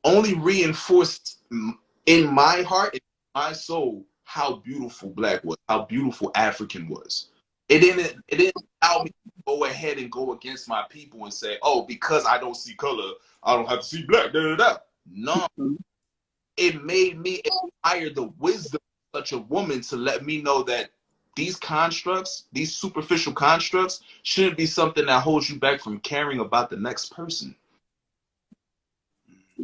only reinforced in my heart, in my soul, how beautiful Black was, how beautiful African was. It didn't allow me to go ahead and go against my people and say, oh, because I don't see color, I don't have to see black. Da, da, da. No, it made me admire the wisdom of such a woman to let me know that these constructs, these superficial constructs, shouldn't be something that holds you back from caring about the next person.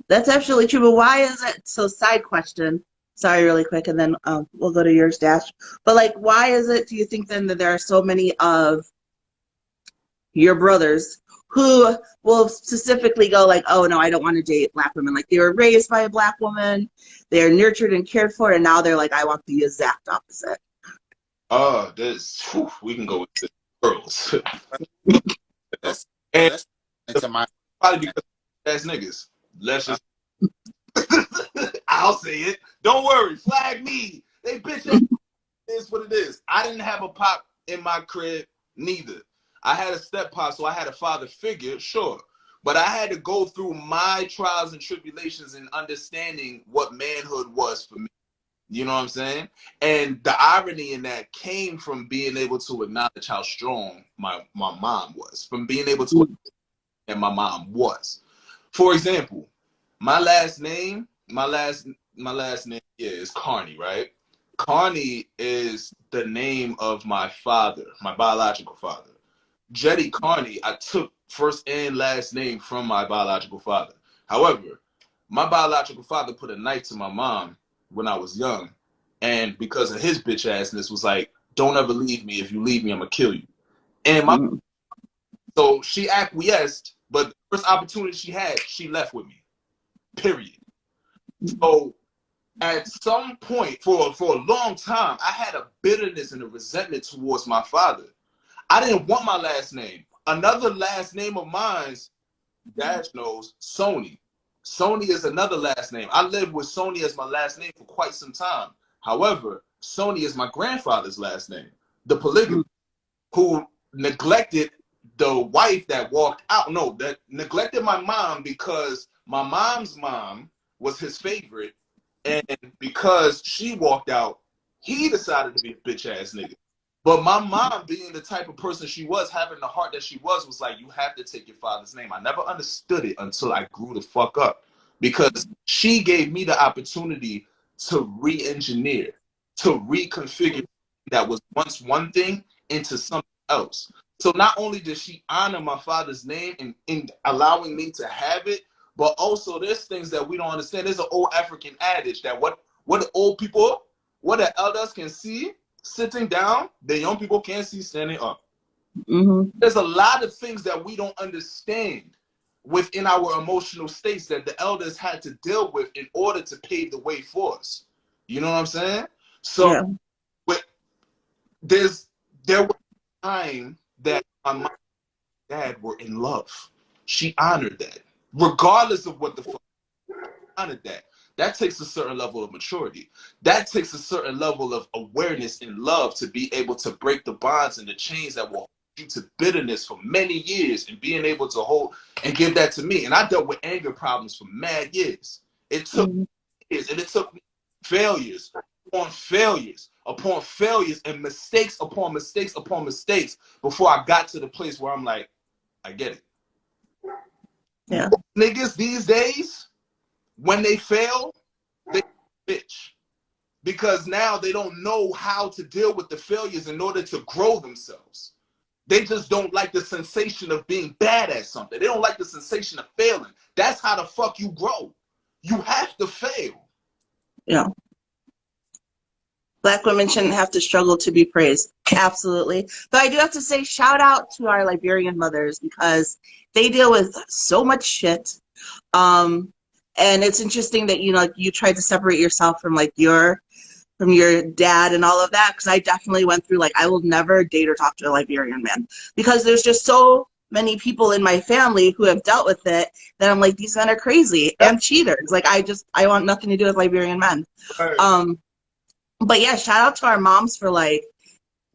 That's absolutely true. But why is it so? Side question. Sorry, really quick, and then we'll go to yours, Dash. But like, why is it? Do you think then that there are so many of your brothers who will specifically go like, oh no, I don't want to date Black women. Like they were raised by a Black woman, they're nurtured and cared for, and now they're like, I want the exact opposite. Oh, we can go with the girls. And That's into my probably because ass niggas. Let's just I'll say it. Don't worry, flag me. They bitch ass is what it is. I didn't have a pop in my crib, neither. I had a step pop, so I had a father figure, sure. But I had to go through my trials and tribulations and understanding what manhood was for me. You know what I'm saying? And the irony in that came from being able to acknowledge how strong my mom was, from being able to and my mom was. For example, my last name, is Carney, right? Carney is the name of my father, my biological father. Jetty Carney, I took first and last name from my biological father. However, my biological father put a knife to my mom when I was young, and because of his bitch assness was like, don't ever leave me. If you leave me, I'm gonna kill you. And so she acquiesced, but the first opportunity she had, she left with me. Period. So at some point, for a long time, I had a bitterness and a resentment towards my father. I didn't want my last name. Another last name of mine's, Dash knows, Sony. Sony is another last name. I lived with Sony as my last name for quite some time. However, Sony is my grandfather's last name, the polygamist, who neglected the wife that walked out. No, that neglected my mom because my mom's mom was his favorite. And because she walked out, he decided to be a bitch ass nigga. But my mom, being the type of person she was, having the heart that she was like, you have to take your father's name. I never understood it until I grew the fuck up, because she gave me the opportunity to re-engineer, to reconfigure that was once one thing into something else. So not only did she honor my father's name in allowing me to have it, but also there's things that we don't understand. There's an old African adage that what the old people, what the elders can see sitting down, the young people can't see standing up. There's a lot of things that we don't understand within our emotional states that the elders had to deal with in order to pave the way for us. You know what I'm saying? So there was a time that my mom and dad were in love. She honored that. Regardless of what the fuck, honored that. That takes a certain level of maturity. That takes a certain level of awareness and love to be able to break the bonds and the chains that will hold you to bitterness for many years, and being able to hold and give that to me. And I dealt with anger problems for mad years. It took years, and it took me failures upon failures upon failures and mistakes upon mistakes upon mistakes before I got to the place where I'm like, I get it. Yeah. Niggas these days, when they fail, they bitch. Because now they don't know how to deal with the failures in order to grow themselves. They just don't like the sensation of being bad at something. They don't like the sensation of failing. That's how the fuck you grow. You have to fail. Yeah. Black women shouldn't have to struggle to be praised. Absolutely. But I do have to say, shout out to our Liberian mothers, because they deal with so much shit. And it's interesting that, you know, you tried to separate yourself from like from your dad and all of that, because I definitely went through like, I will never date or talk to a Liberian man, because there's just so many people in my family who have dealt with it that I'm like, these men are crazy and cheaters. Like I want nothing to do with Liberian men. Right. But yeah, shout out to our moms for like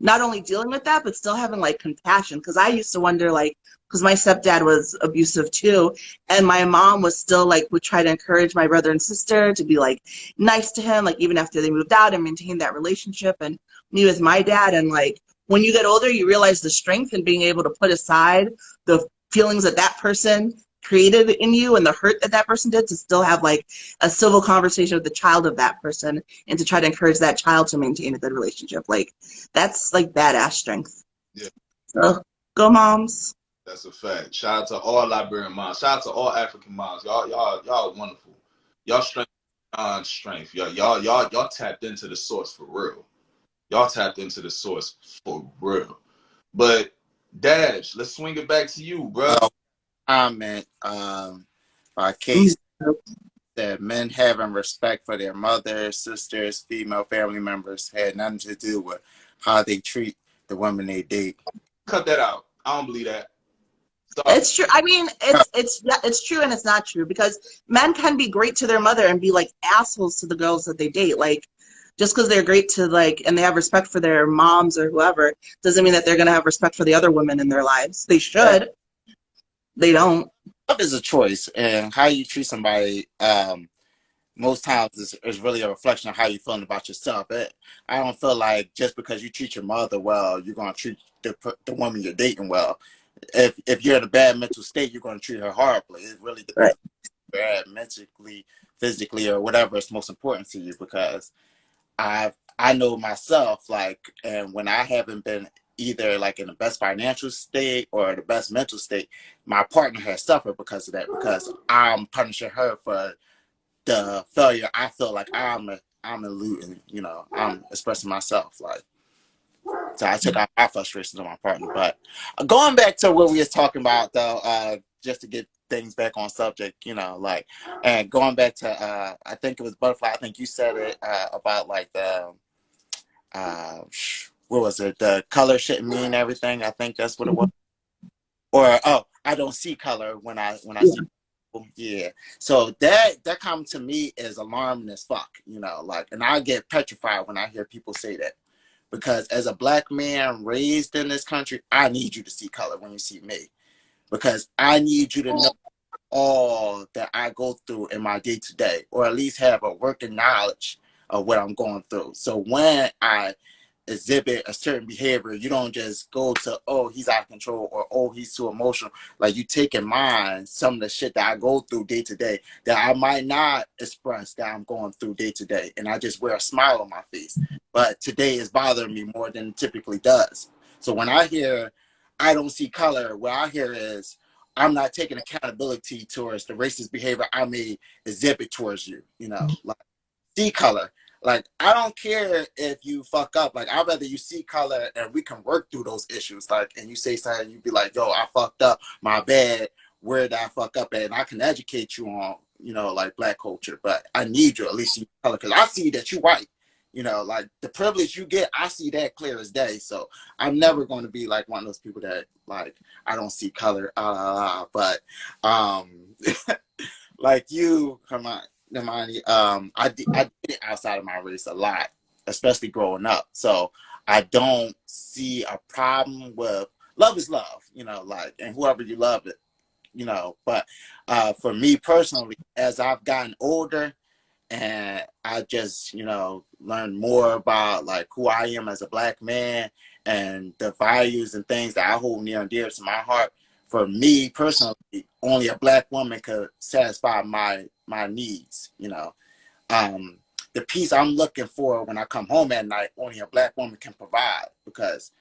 not only dealing with that, but still having like compassion. Because I used to wonder, like, because my stepdad was abusive too, and my mom was still like would try to encourage my brother and sister to be like nice to him, like even after they moved out, and maintain that relationship. And me with my dad, and like when you get older, you realize the strength in being able to put aside the feelings that that person created in you and the hurt that that person did, to still have like a civil conversation with the child of that person, and to try to encourage that child to maintain a good relationship. Like that's like badass strength. Yeah, So go moms. that's a fact. Shout out to all Liberian moms. Shout out to all African moms. Y'all are wonderful. Y'all strength beyond strength. Y'all tapped into the source for real. Y'all tapped into the source for real. But Dash, let's swing it back to you, bro. Comment by Case that men having respect for their mothers, sisters, female family members had nothing to do with how they treat the women they date. Cut that out. I don't believe that. Sorry. It's true. I mean, it's true and it's not true, because men can be great to their mother and be like assholes to the girls that they date. Like, just because they're great to like, and they have respect for their moms or whoever, doesn't mean that they're gonna have respect for the other women in their lives. They should. They don't. Love is a choice, and how you treat somebody most times is really a reflection of how you're feeling about yourself. I don't feel like just because you treat your mother well, you're going to treat the woman you're dating well. If you're in a bad mental state, you're going to treat her horribly. It really depends on bad mentally, physically, or whatever is most important to you, because I know myself, like, and when I haven't been either like in the best financial state or the best mental state, my partner has suffered because of that, because I'm punishing her for the failure I feel like I'm eluding, you know, I'm expressing myself, like, so I took out my frustrations on my partner. But going back to what we was talking about though, just to get things back on subject, you know, like, and going back to I think it was Butterfly, I think you said it about like the what was it, the color shouldn't mean everything. I think that's what it was. Or I don't see color when I see. Yeah, so that comment to me is alarming as fuck, you know, like, and I get petrified when I hear people say that, because as a black man raised in this country, I need you to see color when you see me, because I need you to know all that I go through in my day to day, or at least have a working knowledge of what I'm going through. So when I exhibit a certain behavior, you don't just go to, oh, he's out of control, or oh, he's too emotional. Like, you take in mind some of the shit that I go through day to day that I might not express that I'm going through day to day, and I just wear a smile on my face. But today is bothering me more than it typically does. So when I hear I don't see color, what I hear is I'm not taking accountability towards the racist behavior I may exhibit towards you, you know, like, see color. Like, I don't care if you fuck up. Like, I'd rather you see color and we can work through those issues. Like, and you say something, you be like, yo, I fucked up, my bad, where did I fuck up at? And I can educate you on, you know, like, black culture. But I need you at least see color, because I see that you white. You know, like, the privilege you get, I see that clear as day. So I'm never going to be like one of those people that, like, I don't see color. But like you, come on. Neymade, I did it outside of my race a lot, especially growing up. So I don't see a problem with love is love, you know, like, and whoever you love it, you know. But for me personally, as I've gotten older and I just, you know, learned more about like who I am as a black man and the values and things that I hold near and dear to my heart, for me personally, only a black woman could satisfy my needs, you know. The peace I'm looking for when I come home at night, only a black woman can provide, because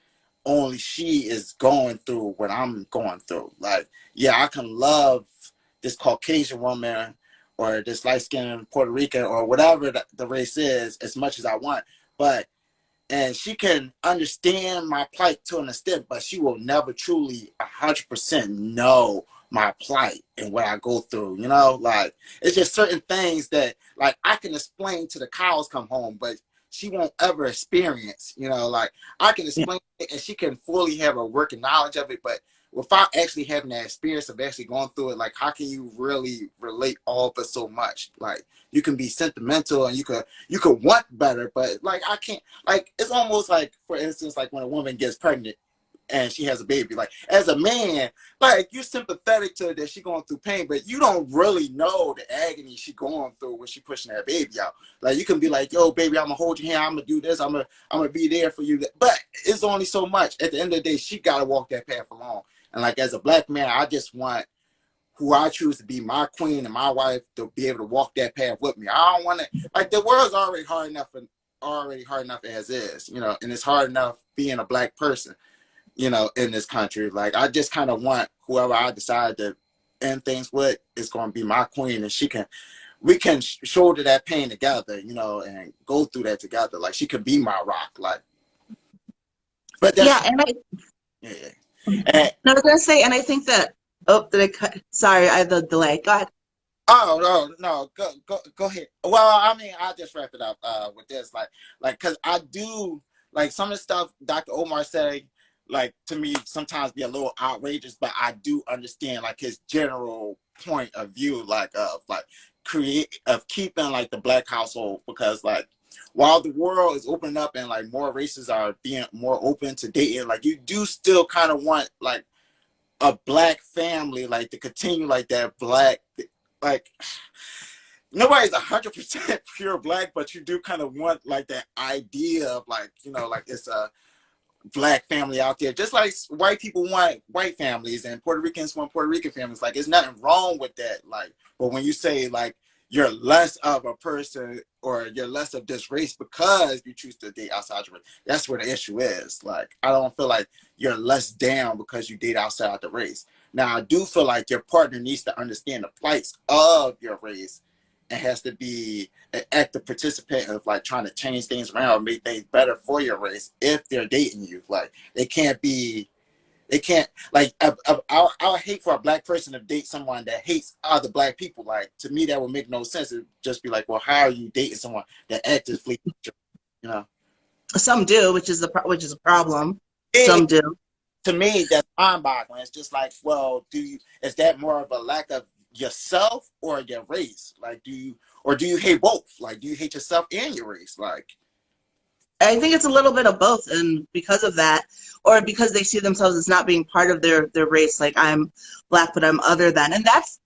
only she is going through what I'm going through. Like, yeah, I can love this Caucasian woman or this light-skinned Puerto Rican or whatever the race is as much as I want, and she can understand my plight to an extent, but she will never truly 100% know my plight and what I go through, you know? Like, it's just certain things that, like, I can explain to the cows come home, but she won't ever experience, you know? Like, I can explain it and she can fully have a working knowledge of it, but without actually having that experience of actually going through it, like how can you really relate all of it so much? Like you can be sentimental and you could want better, but like I can't, like it's almost like, for instance, like when a woman gets pregnant and she has a baby, like as a man, like you're sympathetic to her that she going through pain, but you don't really know the agony she going through when she pushing that baby out. Like you can be like, yo baby, I'm gonna hold your hand, I'm gonna do this, I'm gonna be there for you, but it's only so much. At the end of the day, she gotta walk that path alone. And like as a black man, I just want who I choose to be my queen and my wife to be able to walk that path with me. I don't want to, like the world's already hard enough as is, you know, and it's hard enough being a black person, you know, in this country. Like I just kind of want whoever I decide to end things with is going to be my queen, and we can shoulder that pain together, you know, and go through that together. Like she could be my rock, like. But that's Yeah, and yeah. And, I was gonna say, and I think that, oh, did I cut? Sorry, I have the delay. Go ahead. oh no, go ahead. Well, I mean, I'll just wrap it up with this, like, because I do like some of the stuff Dr. Omar said, like to me sometimes be a little outrageous, but I do understand like his general point of view, like of like keeping like the black household, because like while the world is opening up and like more races are being more open to dating, like you do still kind of want like a black family, like to continue like that black, like nobody's 100% pure black, but you do kind of want like that idea of like, you know, like it's a black family out there, just like white people want white families and Puerto Ricans want Puerto Rican families. Like, there's nothing wrong with that. Like, but when you say like you're less of a person or you're less of this race because you choose to date outside your race, that's where the issue is. Like, I don't feel like you're less down because you date outside the race. Now, I do feel like your partner needs to understand the plights of your race and has to be an active participant of like trying to change things around, make things better for your race if they're dating you. Like they can't like I would hate for a black person to date someone that hates other black people. Like to me, that would make no sense. It'd just be like, well, how are you dating someone that actively, you know? Some do, which is a problem. Some do. To me, that's mind-boggling. It's just like, well, is that more of a lack of yourself or your race? Like, do you hate both? Like, do you hate yourself and your race? Like, I think it's a little bit of both, and because of that, or because they see themselves as not being part of their race, like I'm black but I'm other than, and that's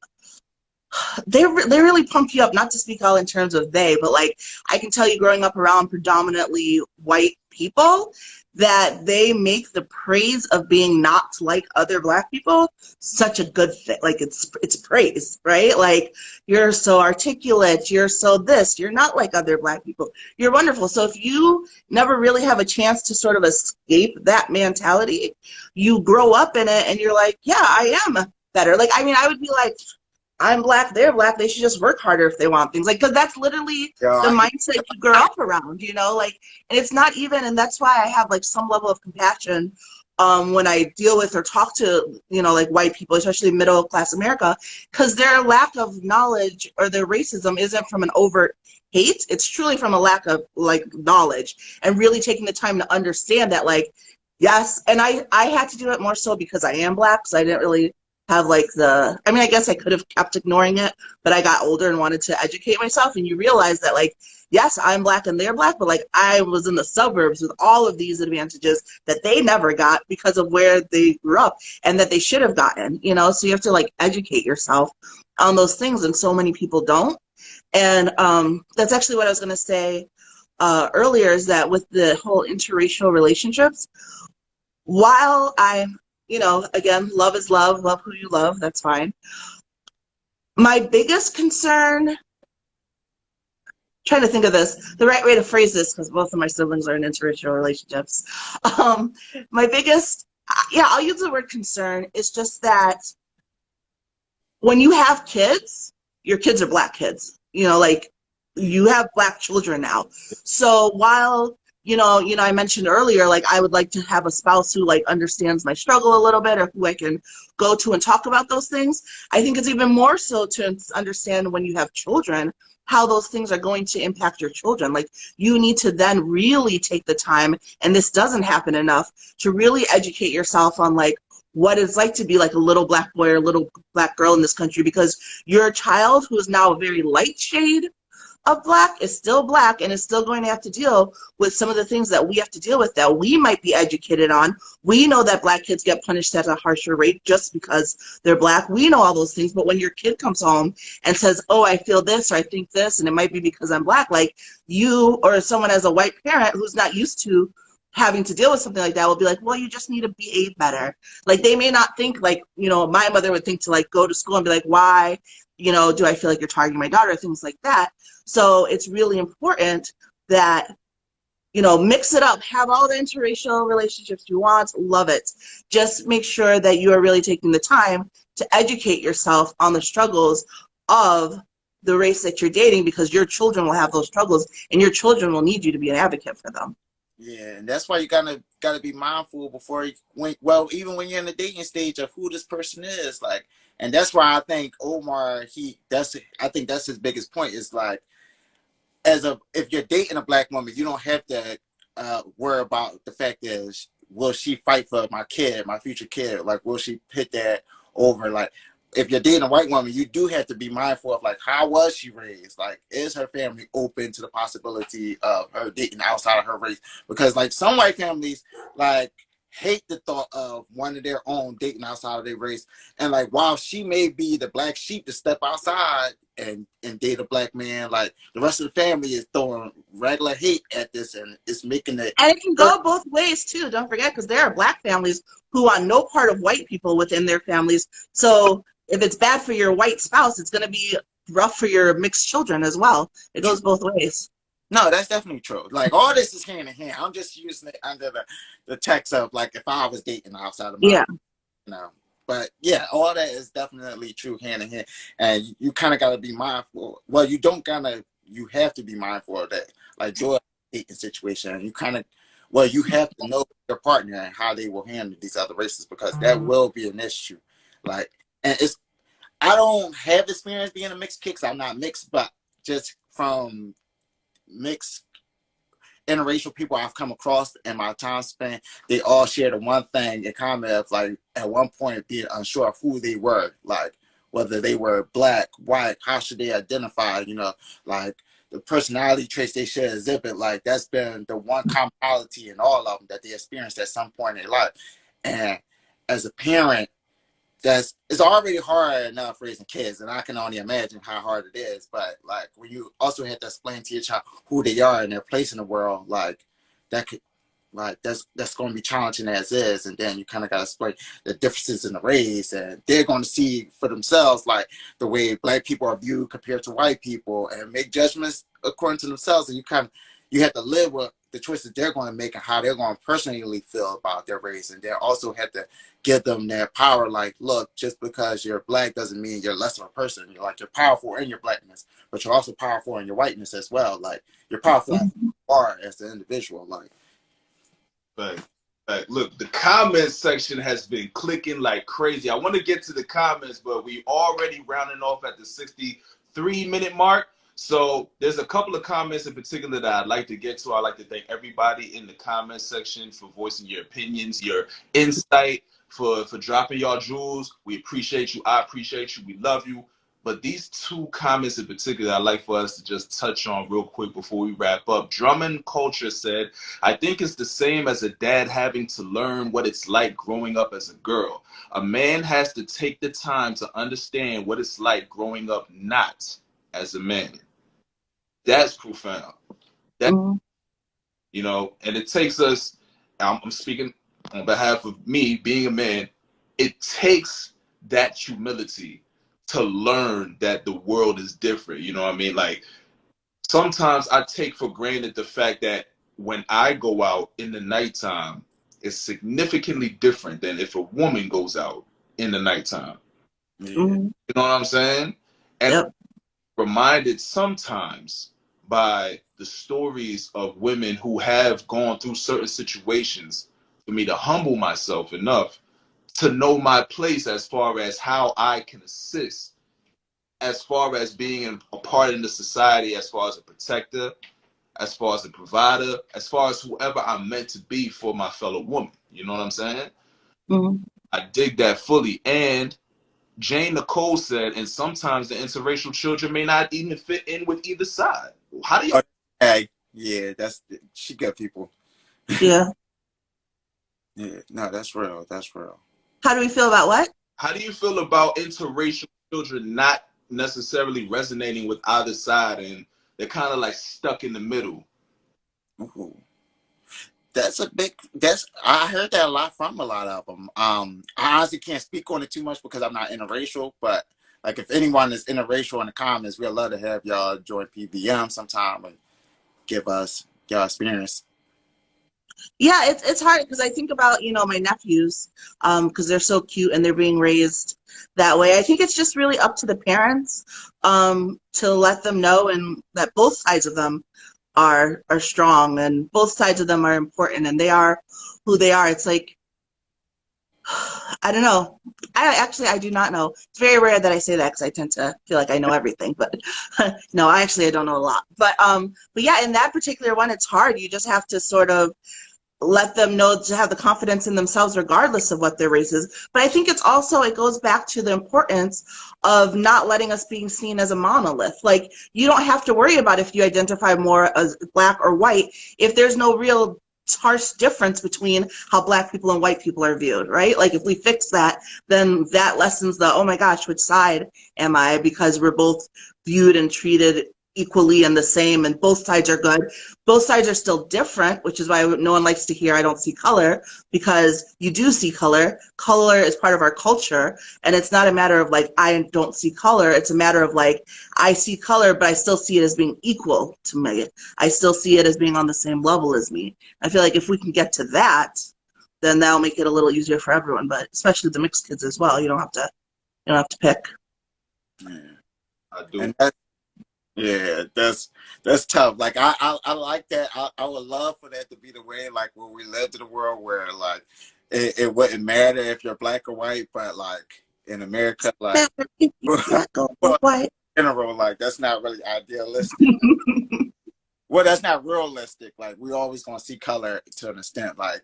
they really pump you up. Not to speak all in terms of they, but like I can tell you, growing up around predominantly white people, that they make the praise of being not like other black people such a good thing. Like it's praise, right? Like you're so articulate, you're so this, you're not like other black people, you're wonderful. So if you never really have a chance to sort of escape that mentality, you grow up in it and you're like, yeah, I am better. Like, I mean, I would be like, I'm black, they're black, they should just work harder if they want things. Like, because that's literally the mindset you grow up around, you know? Like, and it's not even, and that's why I have like some level of compassion when I deal with or talk to, you know, like white people, especially middle class America, because their lack of knowledge or their racism isn't from an overt hate. It's truly from a lack of like knowledge and really taking the time to understand that, like, yes. And I had to do it more so because I am black, so I didn't really have like I mean, I guess I could have kept ignoring it, but I got older and wanted to educate myself. And you realize that, like, yes, I'm black and they're black, but like I was in the suburbs with all of these advantages that they never got because of where they grew up and that they should have gotten, you know? So you have to like educate yourself on those things. And so many people don't. And that's actually what I was going to say earlier, is that with the whole interracial relationships, while I'm, you know, again, love is love who you love, that's fine. My biggest concern, trying to think of the right way to phrase this, because both of my siblings are in interracial relationships. My biggest, yeah, I'll use the word concern, is just that when you have kids, your kids are black kids, you know, like you have black children now. So while you know, I mentioned earlier, like I would like to have a spouse who like understands my struggle a little bit, or who I can go to and talk about those things. I think it's even more so to understand when you have children, how those things are going to impact your children. Like you need to then really take the time, and this doesn't happen enough, to really educate yourself on like what it's like to be like a little black boy or a little black girl in this country, because your child, who is now a very light shade of black, is still black and is still going to have to deal with some of the things that we have to deal with that we might be educated on. We know that black kids get punished at a harsher rate just because they're black. We know all those things, but when your kid comes home and says, oh, I feel this or I think this, and it might be because I'm black, like, you or someone as a white parent who's not used to having to deal with something like that will be like, well, you just need to behave better. Like, they may not think like, you know, my mother would think to like go to school and be like, why, you know, do I feel like you're targeting my daughter, things like that. So it's really important that, you know, mix it up, have all the interracial relationships you want, love it. Just make sure that you are really taking the time to educate yourself on the struggles of the race that you're dating, because your children will have those struggles and your children will need you to be an advocate for them. Yeah, and that's why you gotta be mindful before even when you're in the dating stage of who this person is, like, and that's why I think Omar, I think that's his biggest point, is like, if you're dating a black woman, you don't have to worry about the fact is, will she fight for my kid, my future kid? Like, will she put that over? Like, if you're dating a white woman, you do have to be mindful of like, how was she raised? Like, is her family open to the possibility of her dating outside of her race? Because like some white families like hate the thought of one of their own dating outside of their race. And like, while she may be the black sheep to step outside and date a black man, like, the rest of the family is throwing regular hate at this, and it's making it. And it can go both ways too, don't forget, because there are black families who want no part of white people within their families. So if it's bad for your white spouse, it's going to be rough for your mixed children as well. It goes both ways. No, that's definitely true. Like, all this is hand in hand. I'm just using it under the text of like, if I was dating outside of my, Yeah. you know. But yeah, all that is definitely true, hand in hand. And you kind of got to be mindful. Well, you have to be mindful of that. Like, your dating situation, you have to know your partner and how they will handle these other races, because that will be an issue. Like, and I don't have experience being a mixed kid, 'cause I'm not mixed, but just from mixed interracial people I've come across in my time span, they all share the one thing in common of like, at one point, being unsure of who they were, like whether they were black, white, how should they identify, you know, like the personality traits they should exhibit. Like, that's been the one commonality in all of them that they experienced at some point in their life. And as a parent, it's already hard enough raising kids, and I can only imagine how hard it is. But like, when you also have to explain to your child who they are and their place in the world, like, that could, like, that's going to be challenging as is. And then you kind of got to explain the differences in the race, and they're going to see for themselves like the way black people are viewed compared to white people, and make judgments according to themselves. And you have to live with the choices they're going to make and how they're going to personally feel about their race. And they also have to give them their power. Like, look, just because you're black doesn't mean you're less of a person. You're powerful in your blackness, but you're also powerful in your whiteness as well. Like, you're powerful in who you are as an individual. Like, look, the comments section has been clicking like crazy. I want to get to the comments, but we already rounding off at the 63-minute mark. So there's a couple of comments in particular that I'd like to get to. I'd like to thank everybody in the comment section for voicing your opinions, your insight, for dropping your jewels. We appreciate you. I appreciate you. We love you. But these two comments in particular, I'd like for us to just touch on real quick before we wrap up. Drummond Culture said, I think it's the same as a dad having to learn what it's like growing up as a girl. A man has to take the time to understand what it's like growing up not as a man. That's profound. You know, and it takes us, I'm speaking on behalf of me being a man, it takes that humility to learn that the world is different. You know what I mean? Like, sometimes I take for granted the fact that when I go out in the nighttime, it's significantly different than if a woman goes out in the nighttime. You know what I'm saying? And reminded sometimes by the stories of women who have gone through certain situations for me to humble myself enough to know my place as far as how I can assist, as far as being a part in the society, as far as a protector, as far as a provider, as far as whoever I'm meant to be for my fellow woman. You know what I'm saying? I dig that fully. And Jane Nicole said, and sometimes the interracial children may not even fit in with either side. How do you? Hey, yeah, she got people. Yeah. Yeah, no, that's real. That's real. How do we feel about what? How do you feel about interracial children not necessarily resonating with either side, and they're kind of like stuck in the middle? Ooh. That's a big. I heard that a lot from a lot of them. I honestly can't speak on it too much because I'm not interracial. But like, if anyone is interracial in the comments, we'd love to have y'all join PVM sometime and give us your experience. Yeah, it's hard because I think about, my nephews, because they're so cute and they're being raised that way. I think it's just really up to the parents, to let them know and that both sides of them are strong and both sides of them are important and they are who they are. It's like, I don't know. I do not know. It's very rare that I say that because I tend to feel like I know everything, but no, I don't know a lot. But yeah, in that particular one, it's hard. You just have to sort of let them know to have the confidence in themselves regardless of what their race is. But I think it goes back to the importance of not letting us being seen as a monolith. Like, you don't have to worry about if you identify more as black or white if there's no real harsh difference between how black people and white people are viewed, right? Like, if we fix that, then that lessens the, oh my gosh, which side am I? Because we're both viewed and treated equally and the same, and both sides are good. Both sides are still different, which is why no one likes to hear I don't see color, because you do see color. Color is part of our culture, and it's not a matter of like I don't see color. It's a matter of like I see color, but I still see it as being equal to me. I still see it as being on the same level as me. I feel like if we can get to that, then that'll make it a little easier for everyone, but especially the mixed kids as well. You don't have to pick. Yeah. I do. And yeah, that's tough. Like, I like that. I would love for that to be the way, like, when we lived in a world where like it wouldn't matter if you're black or white, but like in America, like Black or well, white. in general, like that's not really idealistic. Well, that's not realistic. Like, we always gonna see color to an extent. Like,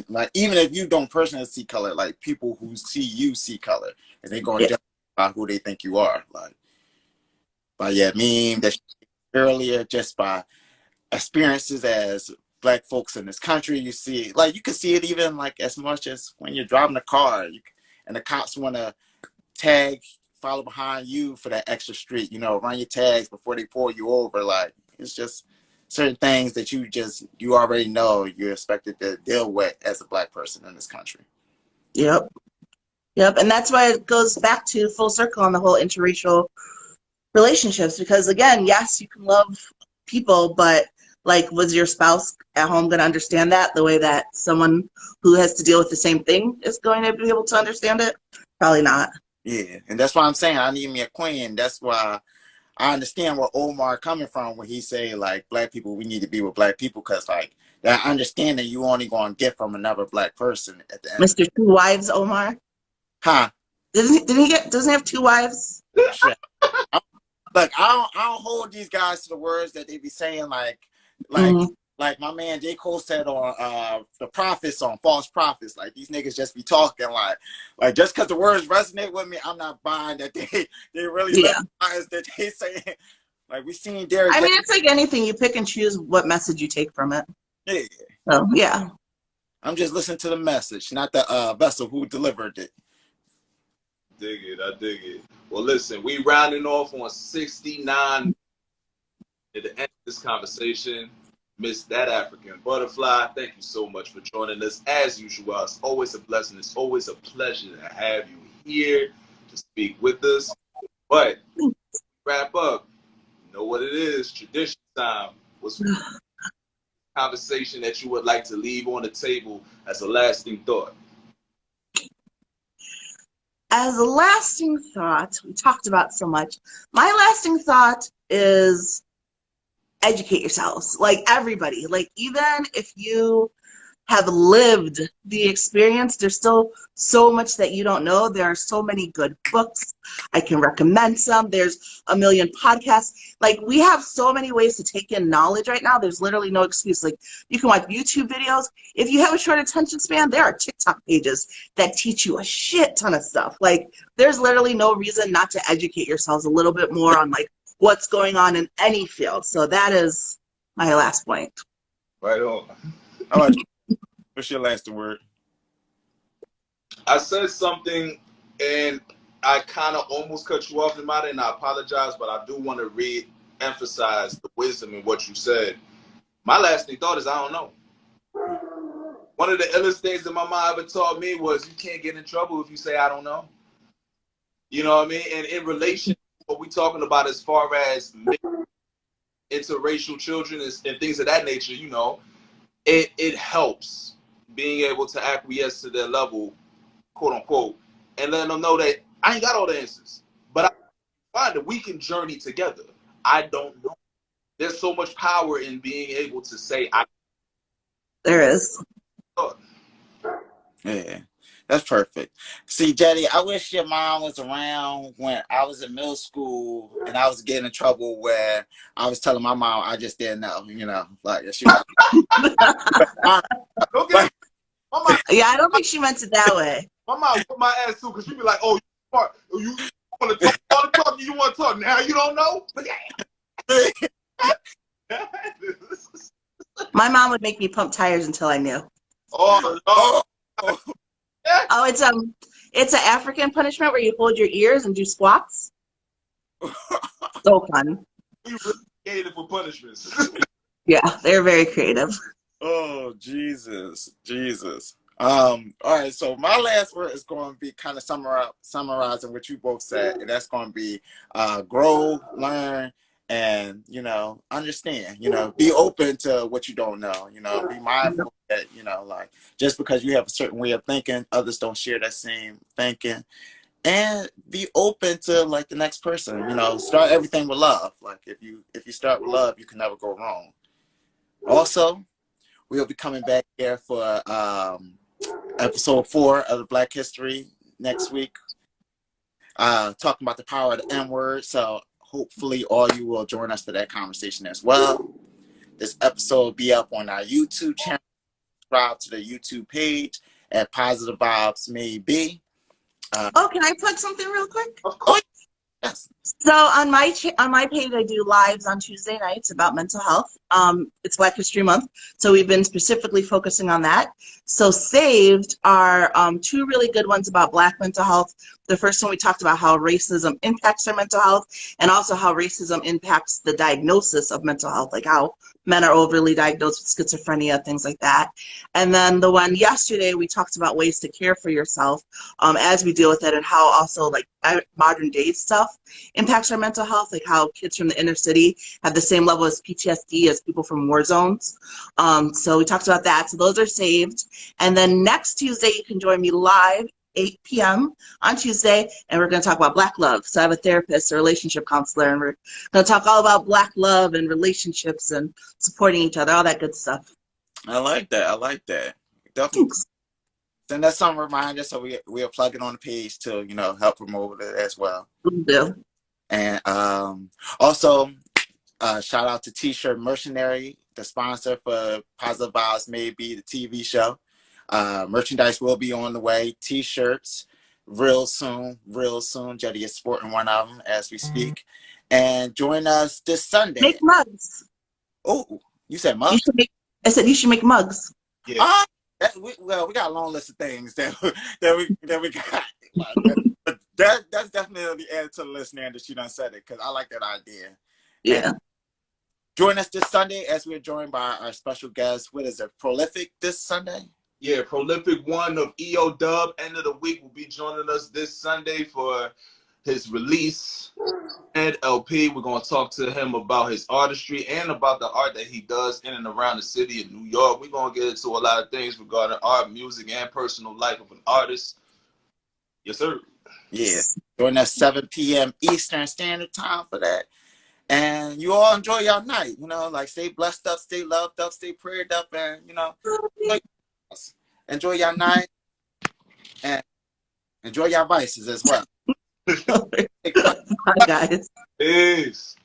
like, even if you don't personally see color, like people who see you see color, and they're gonna judge by who they think you are. Like, by your meme that earlier, just by experiences as black folks in this country, you see, like, you can see it even like as much as when you're driving a car, and the cops want to follow behind you for that extra street, run your tags before they pull you over. Like, it's just certain things that you already know you're expected to deal with as a black person in this country. Yep. And that's why it goes back to full circle on the whole interracial relationships, because again, yes, you can love people, but like, was your spouse at home going to understand that the way that someone who has to deal with the same thing is going to be able to understand it? Probably not. Yeah, and that's why I'm saying I need me a queen. That's why I understand where Omar coming from when he say like black people, we need to be with black people, because like that understanding you only gonna get from another black person at the end. Mr. Two Wives Omar. Huh? Doesn't he have two wives? Shit. Look, I don't hold these guys to the words that they be saying, like my man J. Cole said on the prophets, on false prophets. Like, these niggas just be talking like just because the words resonate with me, I'm not buying that they really live lives that they saying. Like, we seen Derek. I mean, it's like anything, you pick and choose what message you take from it. Yeah. So yeah. I'm just listening to the message, not the vessel who delivered it. I dig it. Well, listen, we rounding off on 69 at the end of this conversation. Miss That African Butterfly, thank you so much for joining us. As usual, it's always a blessing. It's always a pleasure to have you here to speak with us. But wrap up, you know what it is, tradition time. What's a conversation that you would like to leave on the table as a lasting thought? As a lasting thought, we talked about so much. My lasting thought is educate yourselves. Like, everybody. Like, even if you have lived the experience. There's still so much that you don't know. There are so many good books. I can recommend some. There's a million podcasts. Like, we have so many ways to take in knowledge right now. There's literally no excuse. Like, you can watch YouTube videos. If you have a short attention span, there are TikTok pages that teach you a shit ton of stuff. Like, there's literally no reason not to educate yourselves a little bit more on like what's going on in any field. So that is my last point. Right on. How about you? What's your last word? I said something and I kind of almost cut you off, Neymade, and I apologize, but I do want to re-emphasize the wisdom in what you said. My lasting thought is I don't know. One of the illest things that my mom ever taught me was you can't get in trouble if you say I don't know. You know what I mean? And in relation to what we're talking about as far as interracial children and things of that nature, you know, it helps being able to acquiesce to their level, quote unquote, and letting them know that I ain't got all the answers, but I find that we can journey together. I don't know. There's so much power in being able to say I. There is. Yeah, that's perfect. See, Jetty, I wish your mom was around when I was in middle school and I was getting in trouble where I was telling my mom I just didn't know, you know, like she was. Okay. Yeah, I don't think she meant it that way. My mom put my ass too, because she'd be like, oh, you smart. You want to talk all the talk you want to talk. Now you don't know? But yeah. My mom would make me pump tires until I knew. Oh, no. Oh, it's an African punishment where you hold your ears and do squats. So fun. We really creative for punishments. Yeah, they're very creative. Oh, Jesus. All right, so my last word is going to be kind of summarizing what you both said, and that's going to be grow, learn, and, you know, understand, you know, be open to what you don't know, you know, be mindful that, you know, like, just because you have a certain way of thinking, others don't share that same thinking, and be open to, like, the next person, you know, start everything with love. Like, if you start with love, you can never go wrong. Also, we'll be coming back here for episode 4 of the Black History next week, talking about the power of the N-word. So hopefully all you will join us for that conversation as well. This episode will be up on our YouTube channel. Subscribe to the YouTube page at Positive Vibes Maybe. Oh, can I plug something real quick? Of course. Yes. So on my page, I do lives on Tuesday nights about mental health. It's Black History Month, so we've been specifically focusing on that. So saved are 2 really good ones about Black mental health. The first one, we talked about how racism impacts our mental health, and also how racism impacts the diagnosis of mental health, like how men are overly diagnosed with schizophrenia, things like that. And then the one yesterday, we talked about ways to care for yourself as we deal with it, and how also like modern day stuff impacts our mental health, like how kids from the inner city have the same level of PTSD as people from war zones. So we talked about that. So those are saved. And then next Tuesday, you can join me live 8 p.m. on Tuesday, and we're going to talk about Black love. So I have a therapist, a relationship counselor, and we're going to talk all about Black love and relationships and supporting each other, all that good stuff. I like that. Definitely. Send us some reminders so we'll plug it on the page to, you know, help promote it as well. We'll do. And also, shout out to T-Shirt Mercenary, the sponsor for Positive Vibes Maybe, the TV show. Merchandise will be on the way. T-shirts real soon. Jetty is sporting one of them as we speak. And join us this Sunday. Make mugs. Oh, you said mugs? I said you should make mugs. Yeah. We got a long list of things that we got. Like, that's definitely added to the list now that she done said it, because I like that idea. Yeah. And join us this Sunday as we're joined by our special guest. What is it? Prolific this Sunday? Yeah, Prolific One of EO Dub, end of the week, will be joining us this Sunday for his release and LP. We're going to talk to him about his artistry and about the art that he does in and around the city of New York. We're going to get into a lot of things regarding art, music, and personal life of an artist. Yes, sir. Yeah. Join us 7 p.m. Eastern Standard Time for that. And you all enjoy your night. You know, like stay blessed up, stay loved up, stay prayed up, and, you know, Enjoy your night and enjoy your vices as well. Bye, guys. Peace.